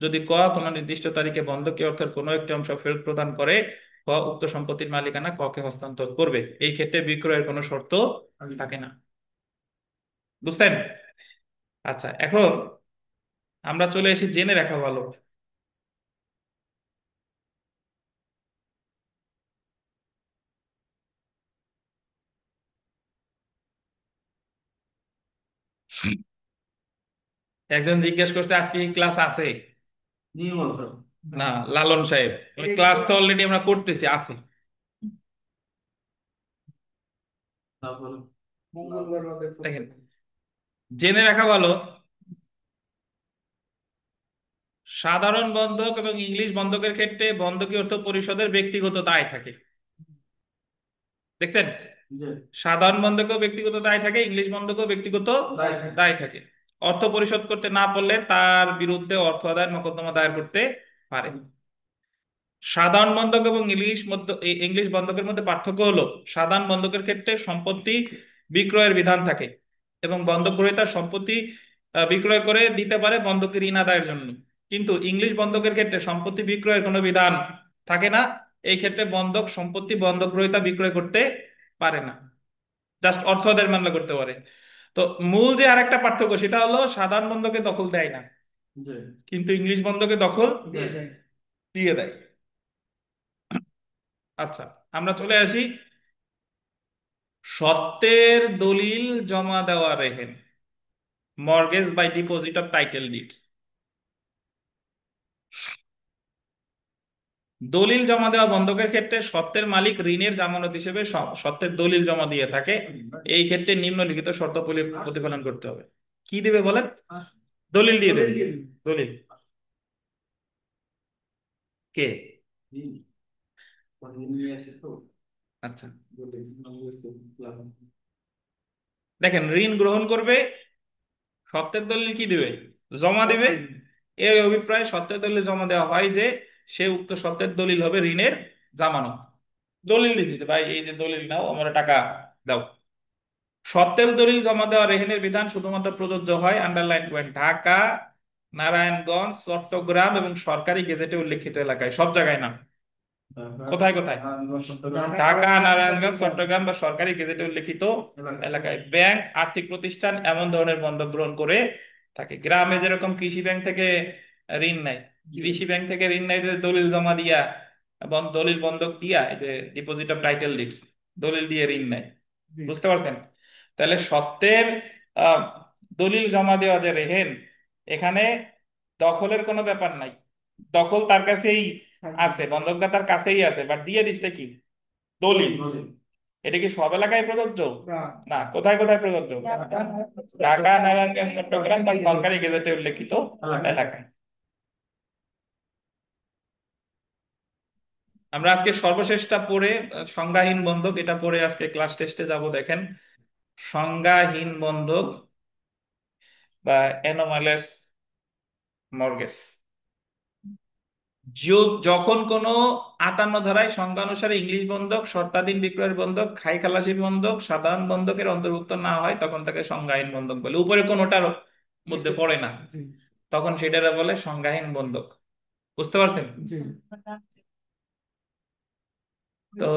S1: যদি ক কোনো নির্দিষ্ট তারিখে বন্ধকি অর্থের কোনো একটি অংশ ফেরত প্রদান করে, ক উক্ত সম্পত্তির মালিকানা ক কে হস্তান্তর করবে। এই ক্ষেত্রে বিক্রয়ের কোনো শর্ত থাকে না। বুঝছেন? আচ্ছা, এখন আমরা চলে এসে জেনে রাখা ভালো। একজন জিজ্ঞেস করছে আজকে কি ক্লাস আছে?
S4: নির্মল
S1: না, লালন সাহেব, ক্লাস তো অলরেডি আমরা করতেছি, আছে।
S4: তারপরে
S2: মঙ্গলবার বাদে
S1: দেখেন, জেনে রাখা ভালো, সাধারণ বন্ধক এবং ইংলিশ বন্ধকের ক্ষেত্রে বন্ধকি অর্থ পরিশোধের ব্যক্তিগত দায় থাকে। দেখছেন?
S4: যে
S1: সাধারণ বন্ধকেও ব্যক্তিগত দায় থাকে, ইংলিশ বন্ধকেও ব্যক্তিগত
S2: দায় থাকে।
S1: দায় থাকে। অর্থ পরিশোধ করতে না পারলে তার বিরুদ্ধে অর্থ আদায়ের মোকদ্দমা দায়ের করতে পারে। সাধারণ বন্ধক এবং ইংলিশ বন্ধকের মধ্যে পার্থক্য হলো সাধারণ বন্ধকের ক্ষেত্রে সম্পত্তি বিক্রয়ের বিধান থাকে এবং বন্ধক গ্রহীতা সম্পত্তি বিক্রয় করে দিতে পারে বন্ধকি ঋণ আদায়ের জন্য। কিন্তু ইংলিশ বন্ধকের ক্ষেত্রে সম্পত্তি বিক্রয়ের কোনো বিধান থাকে না। এই ক্ষেত্রে বন্ধক সম্পত্তি বন্ধক গ্রহীতা বিক্রয় করতে পারে না, জাস্ট অর্থ আদায়ের মামলা করতে পারে। তো মূল যে আরেকটা পার্থক্য সেটা হলো সাধারণ বন্ধকে দখল দেয় না,
S4: যে
S1: কিন্তু ইংলিশ বন্ধকে দখল
S2: দিয়ে দেয়।
S1: দিয়ে দেয়। আচ্ছা, আমরা চলে আসি সত্ত্বের দলিল জমা দেওয়া রেহেন, mortgage by deposit of title deeds. দলিল জমা দেওয়া বন্ধকের ক্ষেত্রে সত্ত্বের মালিক ঋণের জামানত হিসেবে সত্ত্বের দলিল জমা দিয়ে থাকে। এই ক্ষেত্রে নিম্নলিখিত শর্ত প্রতিপালন করতে হবে। কি দিবে বলেন? দলিল দিয়ে
S2: দলিল
S1: দেবে।
S2: দিয়ে দিবে।
S1: দলিল কে?
S4: নিয়ে আসে তো
S1: আচ্ছা,
S4: বলে
S1: দেখেন, ঋণ গ্রহণ করবে, সত্ত্বের দলিল কি দিবে? জমা দিবে। এই অভিপ্রায় সত্ত্বের দলিল জমা দেওয়া হয় যে সে উক্ত সত্ত্বের দলিল হবে ঋণের জামানত। দলিল দিতে ভাই, এই যে দলিল নাও, আমার টাকা দাও। সত্ত্বের দলিল জমা দেওয়া রেহেনের বিধান শুধুমাত্র প্রযোজ্য হয় আন্ডারলাইন পয়েন্ট ঢাকা, নারায়ণগঞ্জ, চট্টগ্রাম এবং সরকারি গেজেটে উল্লেখিত এলাকায়, সব জায়গায় না। কোথায় কোথায়? ঢাকা, নারায়ণগঞ্জ, চট্টগ্রাম বা সরকারি গেজেটে উল্লেখিত এলাকায় ব্যাংক আর্থিক প্রতিষ্ঠান এমন ধরনের বন্ধক গ্রহণ করে থাকে। গ্রামে যেরকম কৃষি ব্যাংক থেকে ঋণ নেয়, কৃষি ব্যাংক থেকে ঋণ নেয় যে দলিল জমা দিয়া এবং দলিল বন্ধক দিয়া, এই যে ডিপোজিট অফ টাইটেল ডিডস, দলিল দিয়ে ঋণ নেয়।
S2: জি
S1: বুঝতে পারছেন? তাহলে সত্ত্বের আহ, দলিল জমা দেওয়া যে রেহেন, এখানে দখলের কোনো ব্যাপার নাই। দখল তার কাছেই আছে,
S2: থাকবে।
S1: বন্ধকদাতার কাছেই আছে, বাট দিয়ে দিচ্ছে কি? দলিল। এটা কি সব এলাকায় প্রযোজ্য?
S2: না।
S1: না। কোথায় কোথায় প্রযোজ্য? ঢাকা, নারায়ণগঞ্জ, চট্টগ্রাম বা সরকারি গেজেটে উল্লেখিত এলাকায়। আমরা আজকে সর্বশেষটা পড়ে সংজ্ঞাহীন বন্ধক, এটা পড়ে আজকে ক্লাস টেস্টে যাব। দেখেন, সংজ্ঞাহীন বন্ধক বা অ্যানোমালাস মর্গেজ। যখন কোনো 58 ধারায় সংজ্ঞা অনুসারে ইংলিশ বন্ধক, শর্তাধীন বিক্রয়ের বন্ধক, খাই খালাসি বন্ধক সাধারণ বন্ধকের অন্তর্ভুক্ত না হয় তখন তাকে সংজ্ঞাহীন বন্ধক বলে। উপরে কোনোটার মধ্যে পড়ে না,
S2: জি
S1: তখন সেটারে বলে সংজ্ঞাহীন বন্ধক। বুঝতে পারছেন?
S2: জি
S1: তো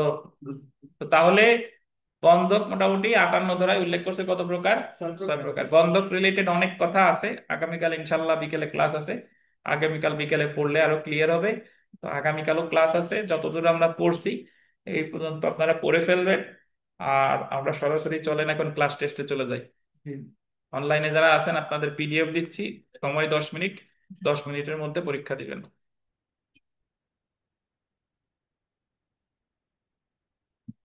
S1: তো তাহলে বন্ধক মোটামুটি 58 ধারায় উল্লেখ করছে কত প্রকার? 6 প্রকার। বন্ধক রিলেটেড অনেক কথা আছে, আগামীকাল ইনশাল্লাহ বিকেলে ক্লাস আছে। আগামীকাল বিকেলে পড়লে আরো ক্লিয়ার হবে। তো আগামীকালও ক্লাস আছে, যতদূর আমরা পড়ছি এই পর্যন্ত আপনারা পড়ে ফেলবেন। আর আমরা সরাসরি চলেন এখন ক্লাস টেস্টে চলে যাই।
S2: জি
S1: অনলাইনে যারা আছেন আপনাদের পিডিএফ দিচ্ছি, সময় 10 মিনিট, 10 মিনিটের মধ্যে পরীক্ষা দিবেন।